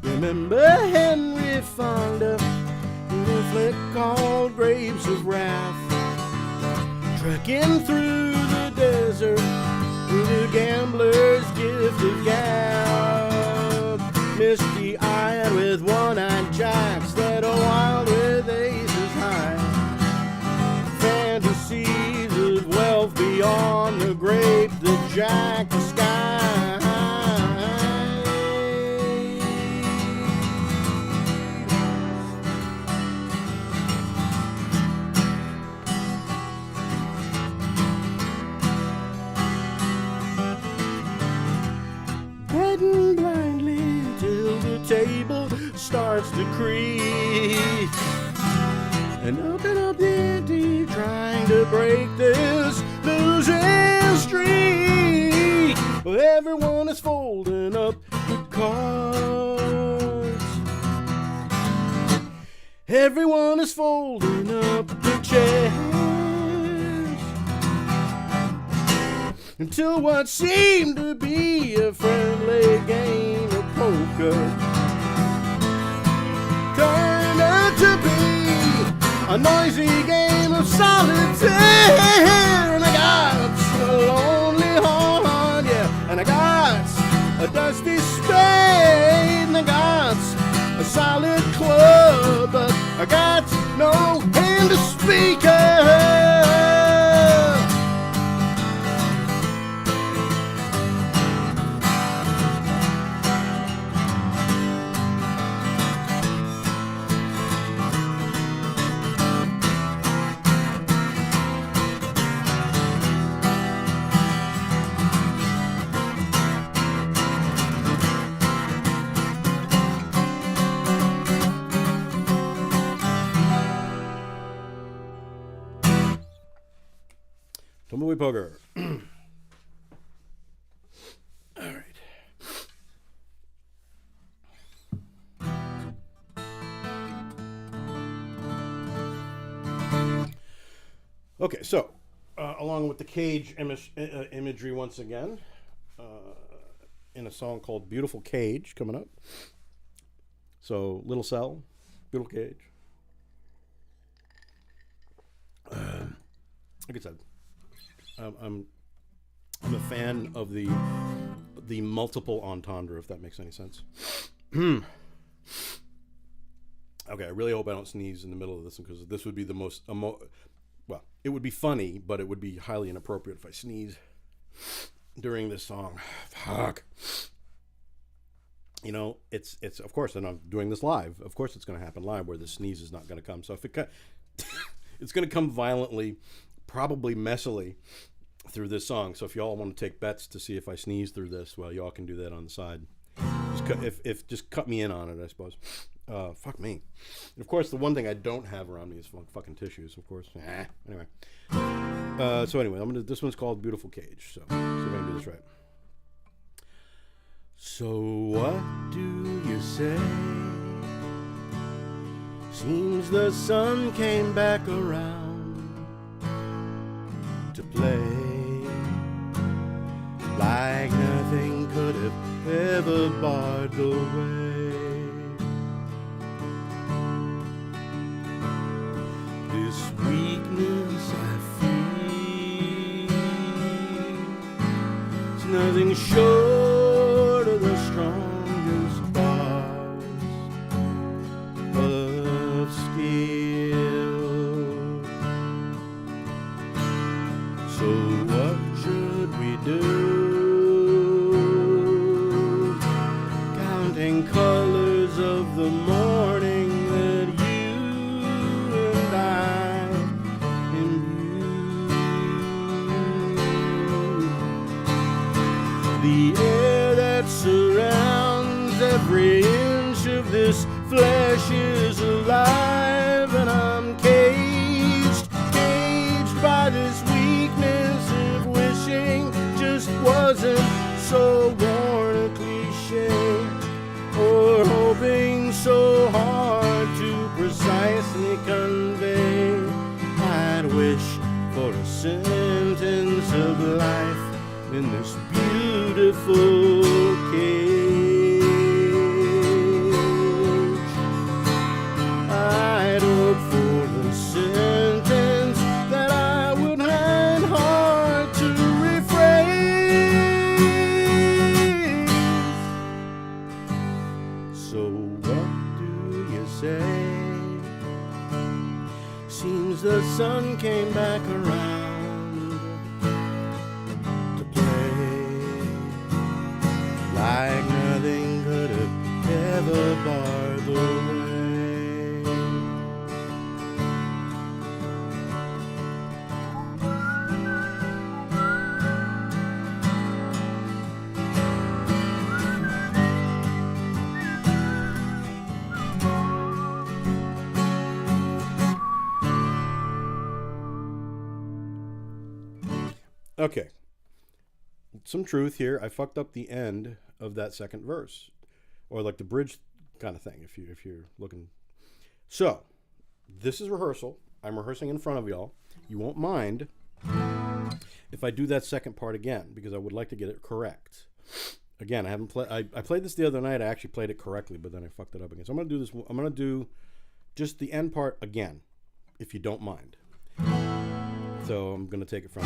remember Henry Fonda in a flick called Grapes of Wrath, trekking through the desert with a gambler's gift of gab, misty-eyed with one-eyed jacks that are wild with aces high, fantasies of wealth beyond the grape that jack the sky. Betting blindly till the table starts to creak, and up and up the ante, trying to break this losing streak. Well, everyone is folding up the cards. Everyone is folding up the chairs, until what seemed to be a friendly game of poker turned out to be a noisy game of solitaire. And I got a lonely heart, yeah, and I got a dusty spade, and I got a solid club, but I got no hand to speak of. Tumbleweed poker. All right. Okay, so along with the cage imagery once again, in a song called "Beautiful Cage" coming up. So Little Cell, Beautiful Cage. Like I said, I'm a fan of the multiple entendre, if that makes any sense. Okay, I really hope I don't sneeze in the middle of this, because this would be the most well, it would be funny, but it would be highly inappropriate if I sneeze during this song. Fuck. You know, it's of course, and I'm doing this live. Of course, it's going to happen live, where the sneeze is not going to come. So if it's going to come violently, probably messily, through this song. So if y'all want to take bets to see if I sneeze through this, well, y'all can do that on the side. Just cut me in on it, I suppose. Fuck me. And of course, the one thing I don't have around me is fucking tissues, of course. Anyway. So anyway, this one's called "Beautiful Cage." So see if I can do this right. So what do you say? Seems the sun came back around to play like nothing could have ever barred the way. This weakness I feel is nothing short of the strongest bars of steel. So what should we do? Counting colors of the morning that you and I imbue. The air that surrounds every inch of this flesh is alive, and I'm caged by this weakness of wishing just wasn't so worn a cliche, or hoping so hard to precisely convey. I'd wish for a sentence of life in this beautiful cage. I'd hope for a sentence that I would find hard to rephrase. So what do you say? Seems the sun came back around to play, like nothing could have ever barred the way. Okay, some truth here. I fucked up the end of that second verse, or like the bridge kind of thing, if you're looking. So, this is rehearsal. I'm rehearsing in front of y'all. You won't mind if I do that second part again, because I would like to get it correct. Again, I haven't played. I played this the other night. I actually played it correctly, but then I fucked it up again. So I'm gonna do this. I'm gonna do just the end part again, if you don't mind. So I'm gonna take it from.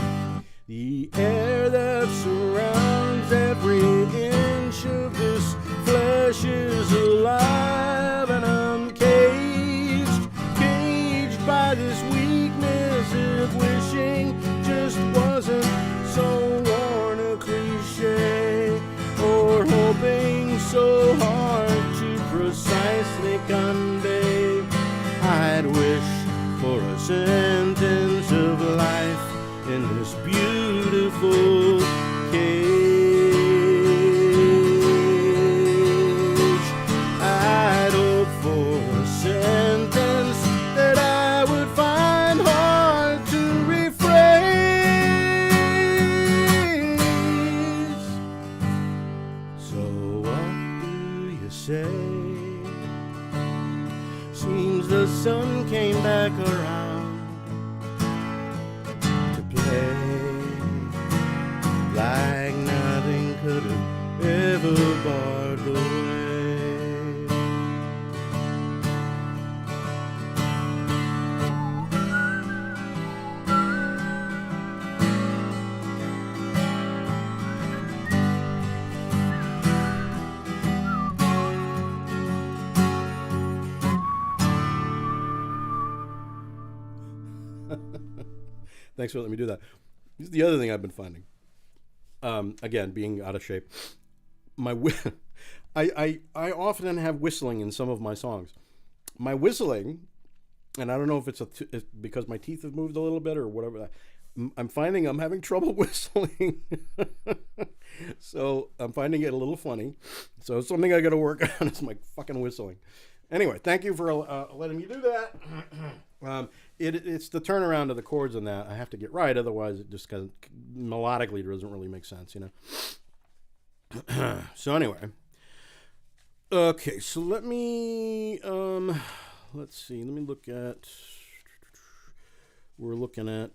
The air that surrounds every inch of this flesh is alive, and I'm caged by this weakness of wishing just wasn't so worn a cliche, or hoping so hard to precisely convey. I'd wish for a sentence of life in this beautiful cage. I'd hope for a sentence that I would find hard to rephrase. So what do you say? Seems the sun came back around to play, like nothing could have ever barred the way. Thanks for letting me do that. This is the other thing I've been finding. Again, being out of shape. I often have whistling in some of my songs. My whistling, and I don't know if it's because my teeth have moved a little bit or whatever. I'm finding I'm having trouble whistling. So I'm finding it a little funny. So it's something I got to work on is my fucking whistling. Anyway, thank you for letting me do that. It's the turnaround of the chords on that I have to get right, otherwise it just melodically doesn't really make sense, you know. So anyway, okay, so let me let's see, let me look at. We're looking at.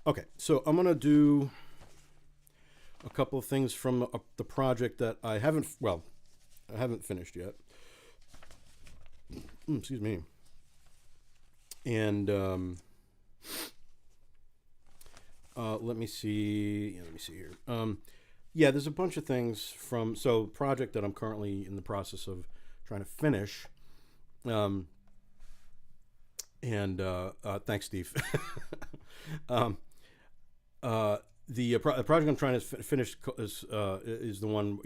Okay, so I'm gonna do a couple of things from the project that I haven't finished yet. Excuse me. And let me see. Let me see here. There's a bunch of things from project that I'm currently in the process of trying to finish. Thanks, Steve. The project I'm trying to finish is the one,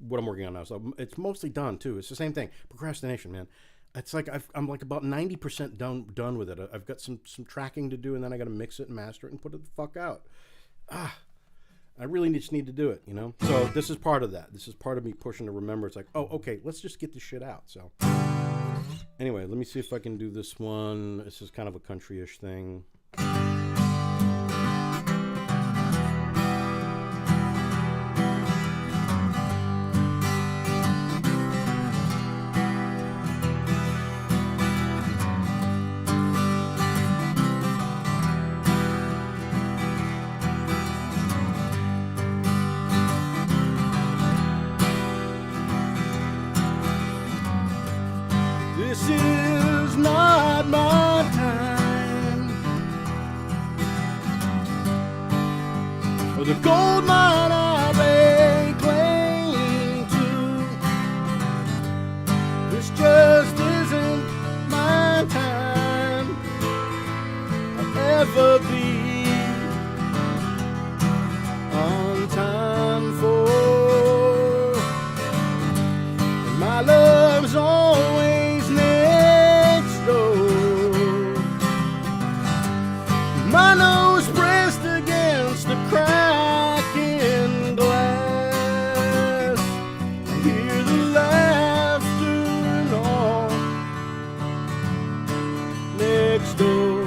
what I'm working on now. So it's mostly done too. It's the same thing. Procrastination, man. It's like I'm like about 90% done with it. I've got some tracking to do, and then I got to mix it and master it and put it the fuck out. I really just need to do it, you know? So this is part of that. This is part of me pushing to remember. It's like, oh, okay, let's just get this shit out. So anyway, let me see if I can do this one. This is kind of a country-ish thing. This is not my time for the gold mine I lay claim to. This just isn't my time. I'll ever be on time for. And my love's always my nose pressed against the crack in glass. I hear the laughter and all next door,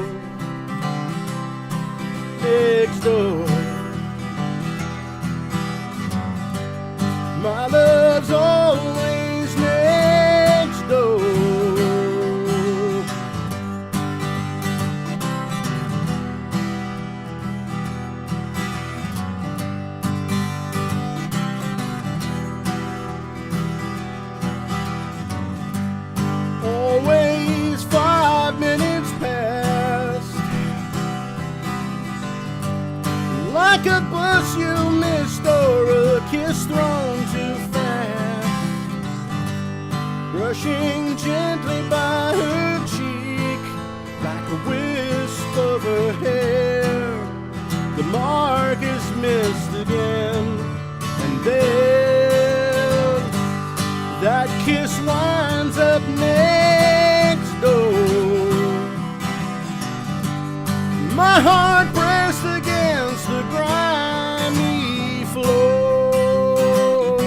next door. My love's always next door. Always 5 minutes past, like a bus you missed or a kiss thrown too fast, brushing gently by her cheek like a wisp of her hair. The mark is missed again, and then that kiss winds up next door. My heart pressed against the grimy floor.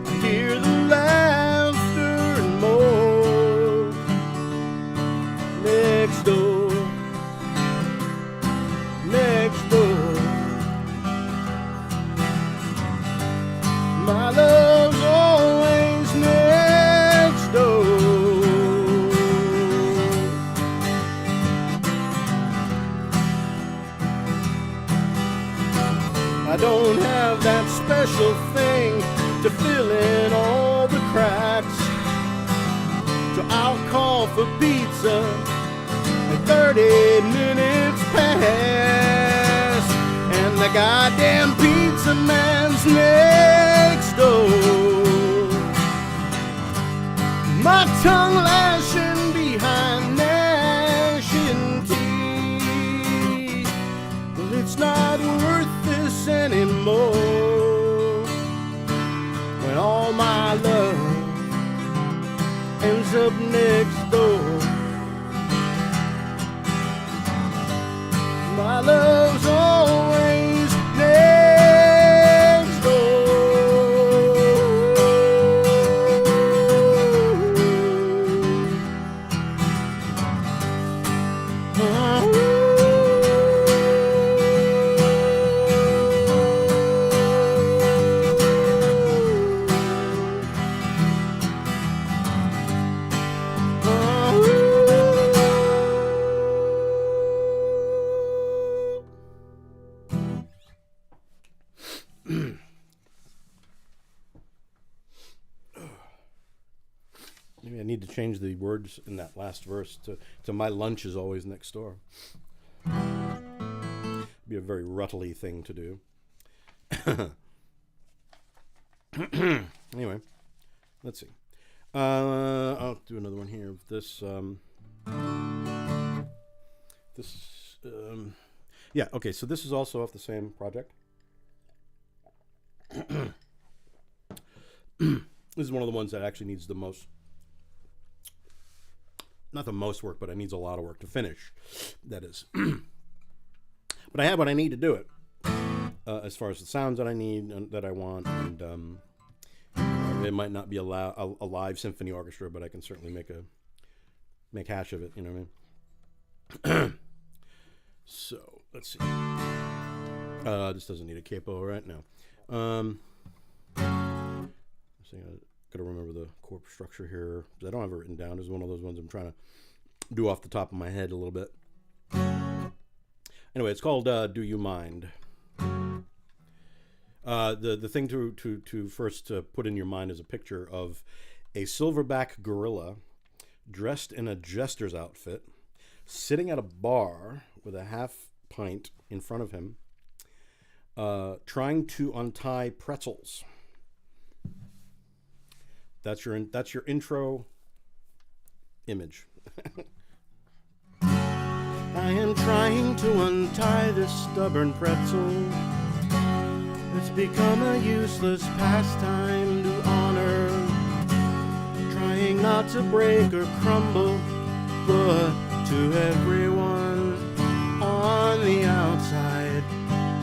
I hear the laughter and more next door, next door. My love's always next door. I don't have that special thing to fill in all the cracks, so I'll call for pizza at 30 minutes past, and the goddamn pizza man's next door. My tongue lashing behind gnashing teeth, but it's not worth this anymore when all my love ends up next door. My love's always next door. Maybe I need to change the words in that last verse to my lunch is always next door. Be a very ruttly thing to do. Anyway, let's see. I'll do another one here. Yeah, okay, so this is also off the same project. This is one of the ones that actually needs the most not the most work, but it needs a lot of work to finish. That is. But I have what I need to do it. As far as the sounds that I need and that I want, and it might not be a live symphony orchestra, but I can certainly make hash of it. You know what I mean? So let's see. This doesn't need a capo right now. So I gotta remember the chord structure here. I don't have it written down. It's one of those ones I'm trying to do off the top of my head a little bit. Anyway, it's called "Do You Mind." The thing to first put in your mind is a picture of a silverback gorilla dressed in a jester's outfit, sitting at a bar with a half pint in front of him, trying to untie pretzels. That's your intro image. I am trying to untie this stubborn pretzel. It's become a useless pastime to honor, trying not to break or crumble, but to everyone on the outside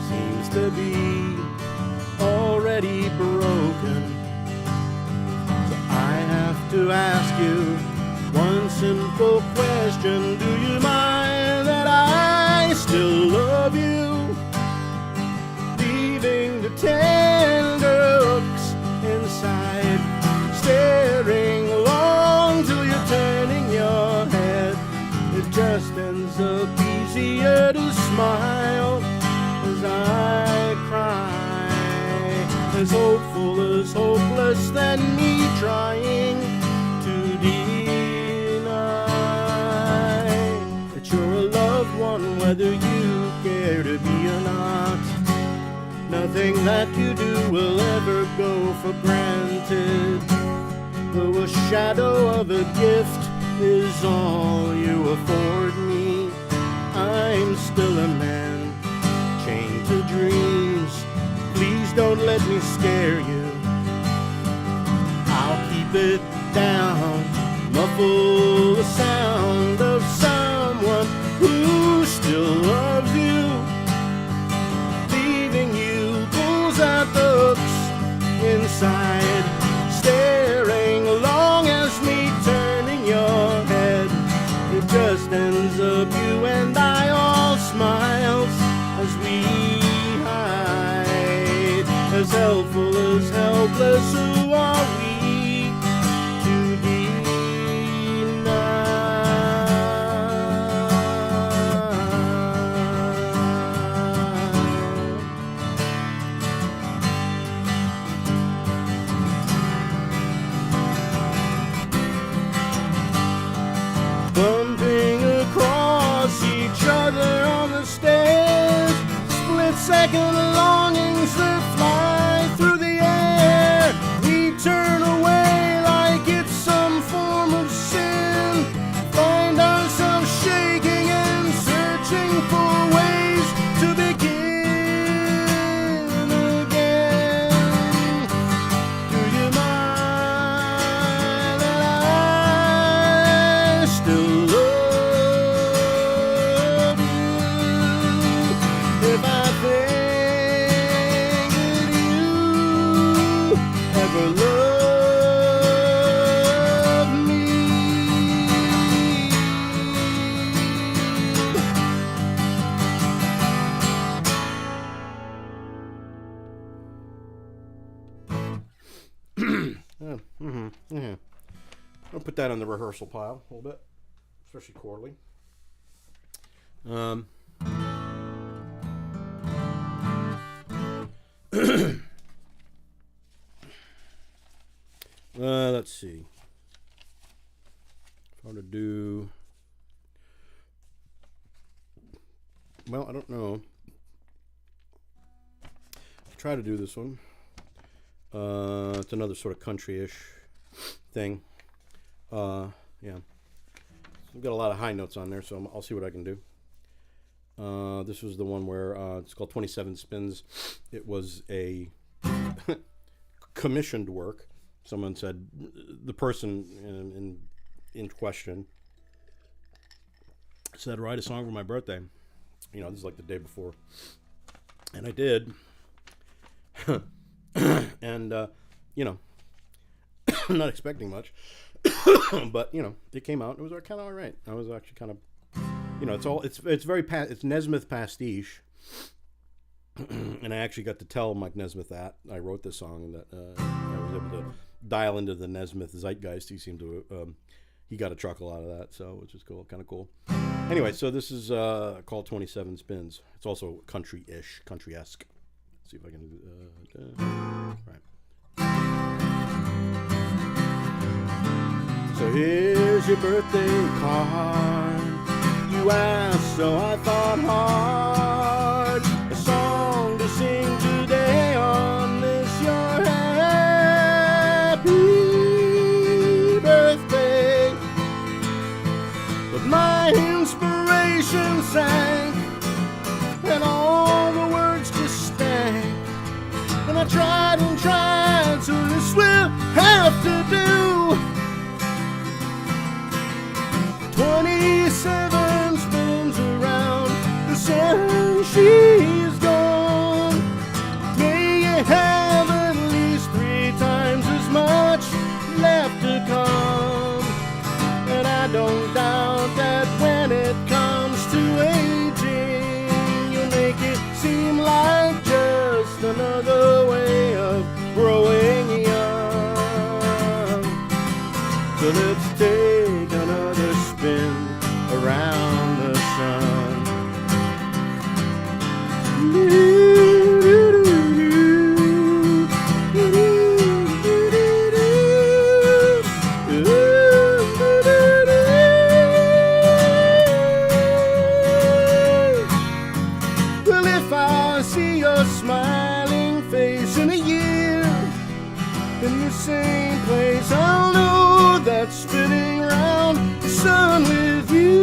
seems to be already broken. So I have to ask you one simple question: do you mind that I still love you? Leaving the tender hooks inside, staring along till you're turning your head. It just ends up easier to smile as I cry, as hopeful as hopeless than me trying to deny that you're a loved one, whether you care to be or not. Nothing that you do will ever go for granted, though a shadow of a gift is all you afford me. I'm still a man, chained to dreams. Please don't let me scare you. I'll keep it down, muffle the sound of someone who still loves you. Leaving you pulls out the hooks inside, staring along as me turning your head. It just ends up you and I, all smiles as we hide, as helpful as helpless. Who are we to deny? Bumping across each other on the stairs, split-second longings that fly through the air. We turn away like it's some form of sin, find ourselves shaking and searching for ways to begin again. Do you mind that I still love you? If I think that you ever loved me. Yeah. I'll put that on the rehearsal pile a little bit, especially chordally. Let's see. If I were to do, well, I don't know. I'll try to do this one. It's another sort of country-ish thing. Yeah. I've got a lot of high notes on there, so I'll see what I can do. This was the one where it's called 27 Spins. It was a commissioned work. Someone said, the person in question said, write a song for my birthday. You know, this is like the day before. And I did. And, you know, I'm not expecting much. But, you know, it came out. It was kind of all right. I was actually kind of, you know, it's very, it's Nesmith pastiche. And I actually got to tell Mike Nesmith that. I wrote this song and that I was able to dial into the Nesmith zeitgeist. He seemed to, he got a chuckle out of that, so which is cool, kind of cool. Anyway, so this is called 27 Spins. It's also country-ish, country-esque. Let's see if I can do right. So here's your birthday card. You asked, so I thought hard. A song to sing today on this your happy birthday. But my inspiration sank, and all the words just stank. And I tried and tried, so this will have to do. 27 spins around the sun, she's gone. May you have at least 3 times as much left to come. And I don't doubt that when it comes to aging, you'll make it seem like just another way of growing young. So let's take another spin around the sun. Well, if I see your smiling face in a year in the same place, I'll know that spinning around the sun with you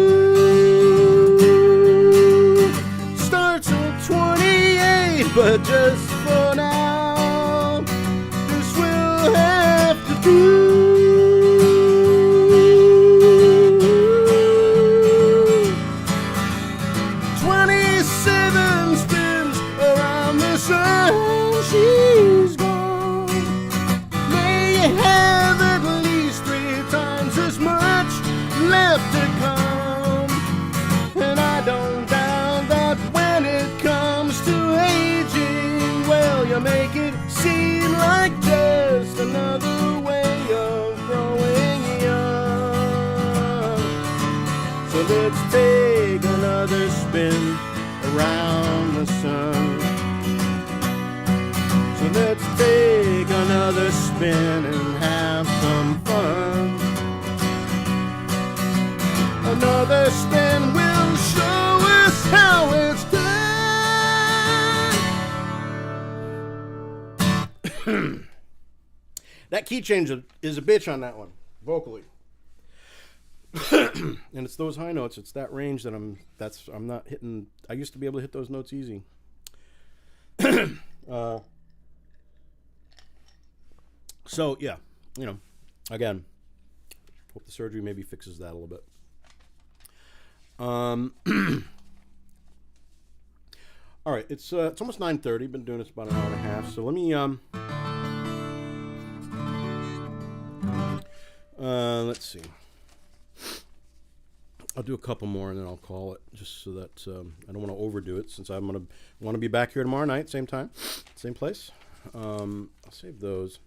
starts at 28, but just for now, this will have to do. 27 spins around the sun, she's gone. May you have at least 3 times as much left to come. And I don't doubt that when it comes to aging, well, you make it seem like just another way of growing young. So let's take another spin around the sun. So let's take another spin and have some fun. Another spin will show us how it's done. That key change is a bitch on that one, vocally. And it's those high notes, it's that range that I'm not hitting. I used to be able to hit those notes easy. So yeah, you know, again, hope the surgery maybe fixes that a little bit. All right, it's almost 9:30. Been doing this about an hour and a half. So let me let's see. I'll do a couple more and then I'll call it, just so that I don't want to overdo it, since I'm want to be back here tomorrow night, same time, same place. I'll save those.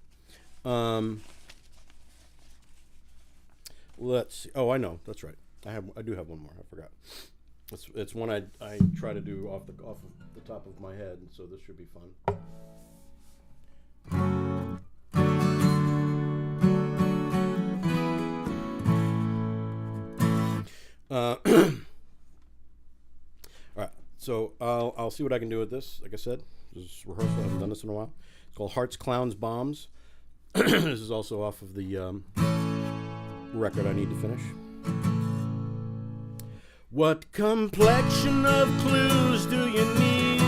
Let's see. Oh, I know. That's right. I do have one more. I forgot. It's one I try to do off the top of my head, so this should be fun. All right. So I'll see what I can do with this. Like I said, this is rehearsal. I haven't done this in a while. It's called Hearts, Clowns, Bombs. This is also off of the record I need to finish. What complexion of clues do you need?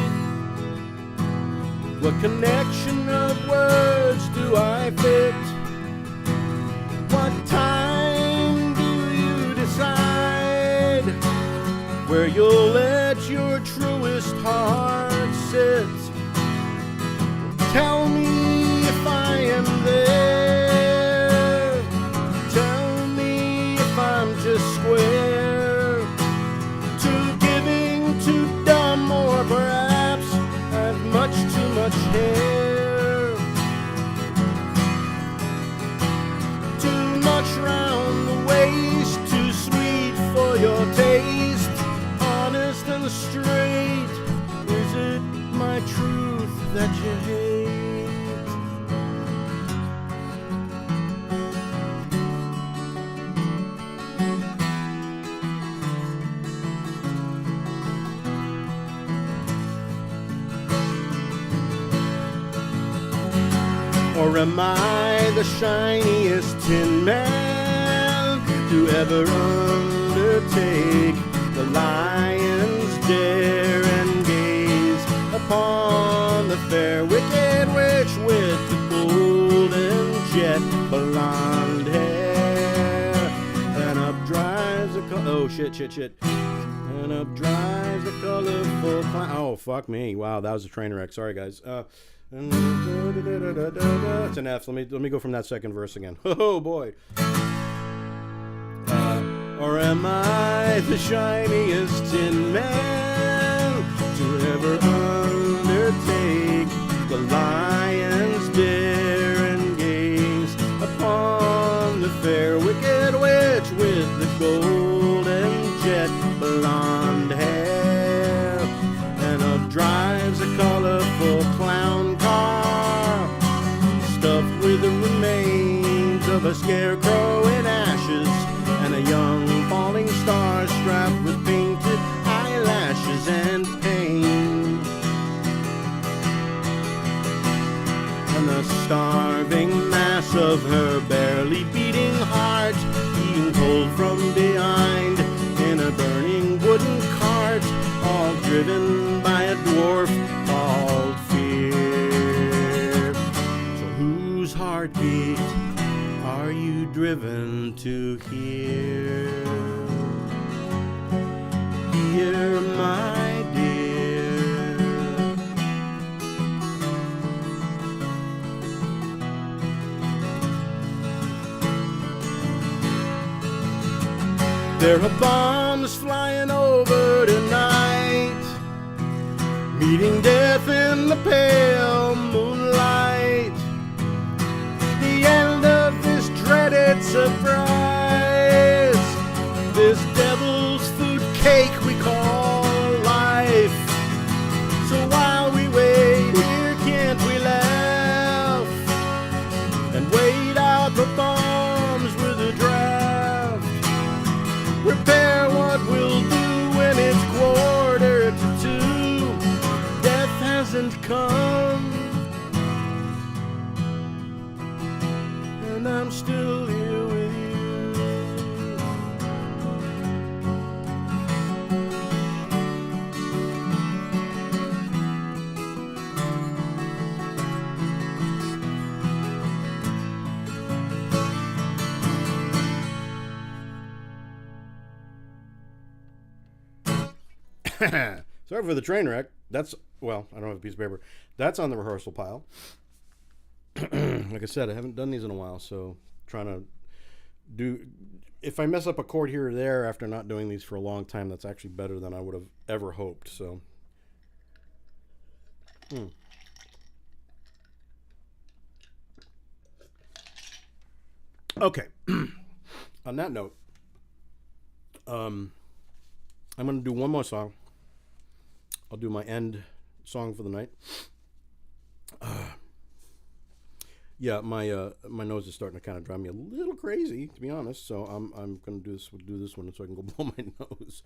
What connection of words do I fit? What time do you decide where you'll let your truest heart sit. Tell me if I am there. Tell me if I'm just square. Too giving, too dumb, or perhaps I've much too much hair. Too much round the waist, too sweet for your taste. Honest and straight, is it my truth that you hate? Or am I the shiniest tin man to ever undertake the lion's dare and gaze upon the fair wicked witch with the golden jet blonde hair? And up drives a oh shit. And up drives a colorful clown. Oh fuck me! Wow, that was a train wreck. Sorry guys. It's an F. Let me go from that second verse again. Oh boy. Or am I the shiniest tin man to ever undertake the lion's dare and gaze upon the fair wicked witch with the golden jet blonde hair? And up drives a colorful clown car stuffed with the remains of a scarecrow in ashes and a young falling star strapped with painted eyelashes and pain. And the starving mass of her barely beating heart eating cold from behind in a burning wooden cart, all driven by a dwarf called fear. So whose heartbeat are you driven to hear? Hear, my dear. There are bombs flying over tonight, meeting death in the pale moonlight. The end of this dreaded surprise, this devil's food cake we call life. So while we wait here, can't we laugh and wait out the bombs with a draft? Prepare what we'll do when it's 1:45. Death hasn't come, and I'm still here with you. Sorry for the train wreck. That's, well, I don't have a piece of paper. That's on the rehearsal pile. Like I said, I haven't done these in a while, so trying to do, if I mess up a chord here or there after not doing these for a long time, that's actually better than I would have ever hoped. So okay. On that note, I'm going to do one more song. I'll do my end song for the night. Yeah, my nose is starting to kind of drive me a little crazy, to be honest. So I'm going to do this one so I can go blow my nose.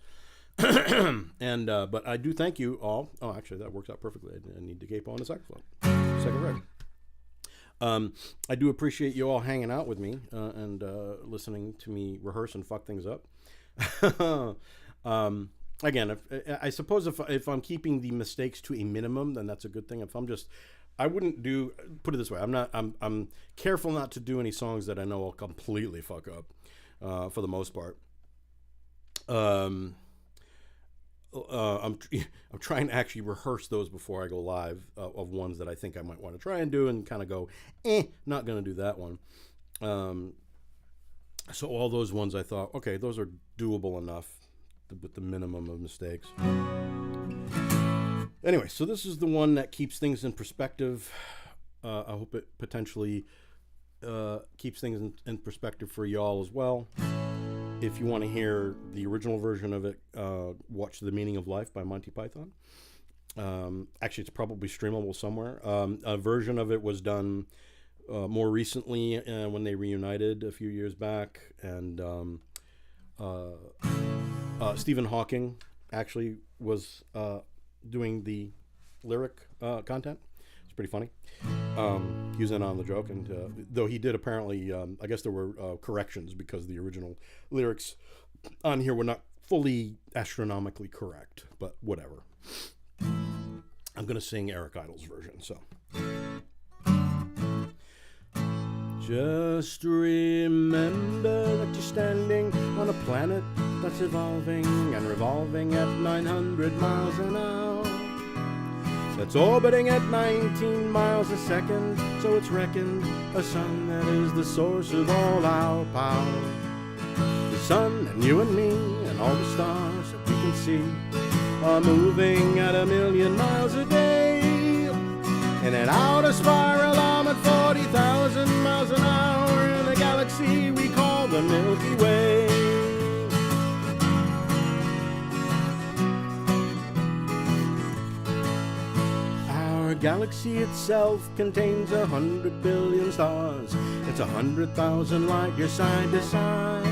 And but I do thank you all. Oh, actually, that works out perfectly. I need to capo on the saxophone. Second record. I do appreciate you all hanging out with me and listening to me rehearse and fuck things up. Again, I suppose if I'm keeping the mistakes to a minimum, then that's a good thing. If I'm just, I wouldn't do, put it this way, I'm careful not to do any songs that I know I'll completely fuck up, for the most part. I'm trying to actually rehearse those before I go live of ones that I think I might want to try and do, and kind of go, not going to do that one. So all those ones I thought, okay, those are doable enough with the minimum of mistakes. Anyway, so this is the one that keeps things in perspective. I hope it potentially keeps things in perspective for y'all as well. If you want to hear the original version of it, watch The Meaning of Life by Monty Python. Actually, it's probably streamable somewhere. A version of it was done more recently when they reunited a few years back, and Stephen Hawking actually was doing the lyric content. It's pretty funny. He was in on the joke, and though he did apparently, I guess there were corrections because the original lyrics on here were not fully astronomically correct, but whatever. I'm going to sing Eric Idle's version, so. Just remember that you're standing on a planet that's evolving and revolving at 900 miles an hour. That's orbiting at 19 miles a second, so it's reckoned a sun that is the source of all our power. The sun and you and me and all the stars that we can see are moving at 1,000,000 miles a day in an outer spiral arm at 40,000 miles an hour in a galaxy we call the Milky Way. Our galaxy itself contains 100 billion stars. It's 100,000 light years side to side.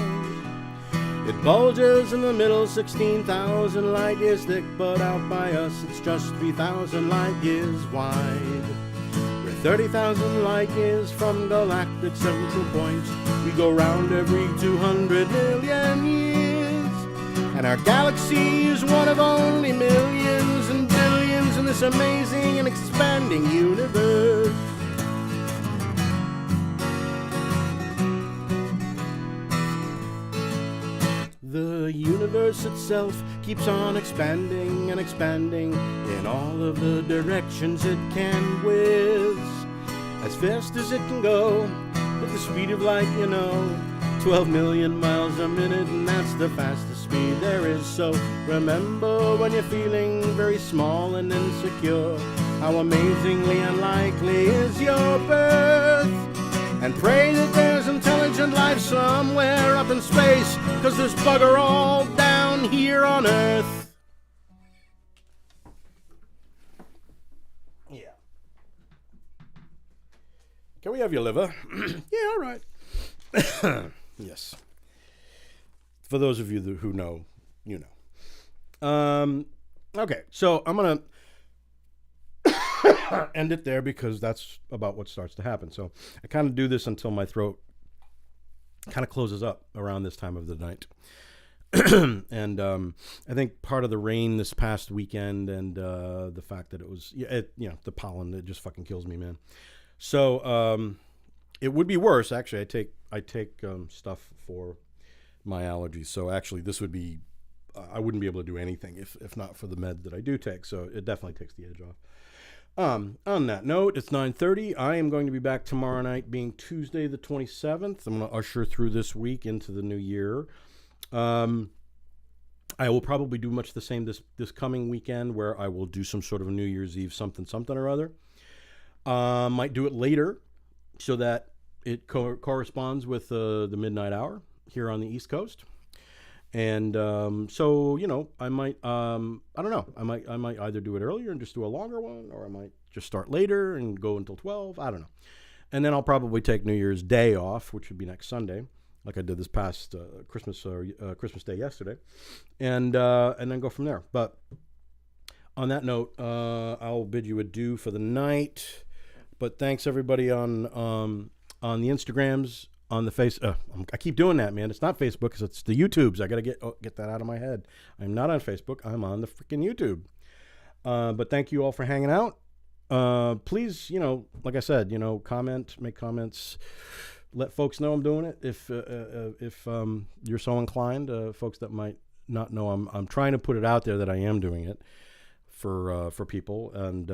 It bulges in the middle 16,000 light years thick, but out by us it's just 3,000 light years wide. We're 30,000 light years from galactic central points. We go round every 200 million years. And our galaxy is one of only millions and billions in this amazing and expanding universe. The universe itself keeps on expanding and expanding in all of the directions it can whiz. As fast as it can go, at the speed of light, 12 million miles a minute, and that's the fastest speed there is. So remember when you're feeling very small and insecure, how amazingly unlikely is your birth. And pray that there's intelligent life somewhere up in space, 'cause there's bugger all down here on Earth. Yeah. Can we have your liver? Yeah, all right. Yes. For those of you who know, you know. Okay, so I'm going to end it there because that's about what starts to happen. So I kind of do this until my throat kind of closes up around this time of the night. And I think part of the rain this past weekend and the fact that it was, the pollen, it just fucking kills me, man. So it would be worse, actually. I take stuff for my allergies. So actually this would be, I wouldn't be able to do anything if not for the meds that I do take. So it definitely takes the edge off. On that note, it's 9:30. I am going to be back tomorrow night, being Tuesday the 27th. I'm going to usher through this week into the new year. I will probably do much the same this coming weekend, where I will do some sort of a New Year's Eve something or other. Might do it later so that it corresponds with the midnight hour here on the East Coast. And so, I might, I don't know, I might either do it earlier and just do a longer one, or I might just start later and go until 12. I don't know. And then I'll probably take New Year's Day off, which would be next Sunday, like I did this past Christmas Day yesterday, and then go from there. But on that note, I'll bid you adieu for the night. But thanks everybody on the Instagrams. On the face, I keep doing that, man. It's not Facebook, because it's the YouTubes. I got to get that out of my head. I'm not on Facebook. I'm on the freaking YouTube. But thank you all for hanging out. Please, like I said, make comments. Let folks know I'm doing it. If you're so inclined, folks that might not know I'm trying to put it out there that I am doing it for people, and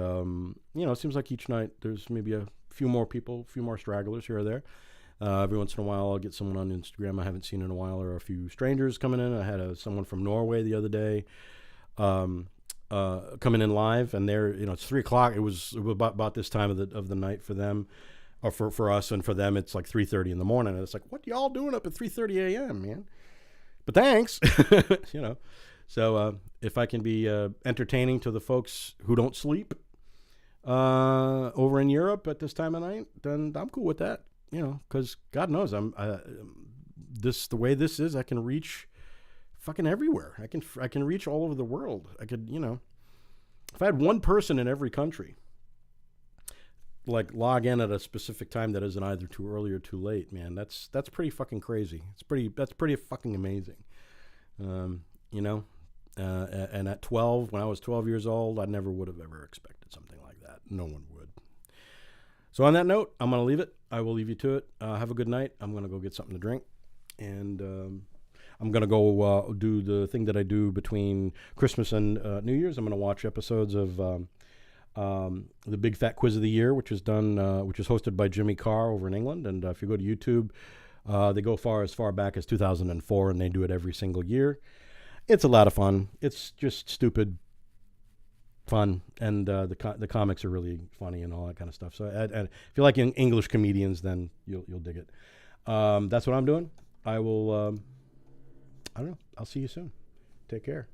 it seems like each night there's maybe a few more people, a few more stragglers here or there. Every once in a while, I'll get someone on Instagram I haven't seen in a while, or a few strangers coming in. I had someone from Norway the other day coming in live, and they're, it's 3:00. It was about this time of the night for them, or for us, and for them it's like 3:30 in the morning. And it's like, what y'all doing up at 3:30 a.m., man? But thanks, So if I can be entertaining to the folks who don't sleep over in Europe at this time of night, then I'm cool with that. Because God knows the way this is, I can reach fucking everywhere. I can reach all over the world. I could, if I had one person in every country, like, log in at a specific time that isn't either too early or too late, man, that's pretty fucking crazy. That's pretty fucking amazing. And at 12, when I was 12 years old, I never would have ever expected something like that. No one would. So on that note, I'm going to leave it. I will leave you to it. Have a good night. I'm going to go get something to drink. And I'm going to go do the thing that I do between Christmas and New Year's. I'm going to watch episodes of the Big Fat Quiz of the Year, which is hosted by Jimmy Carr over in England. And if you go to YouTube, they go as far back as 2004, and they do it every single year. It's a lot of fun. It's just stupid fun, and the comics are really funny and all that kind of stuff. So if you like English comedians, then you'll dig it. That's what I'm doing. I will. I don't know. I'll see you soon. Take care.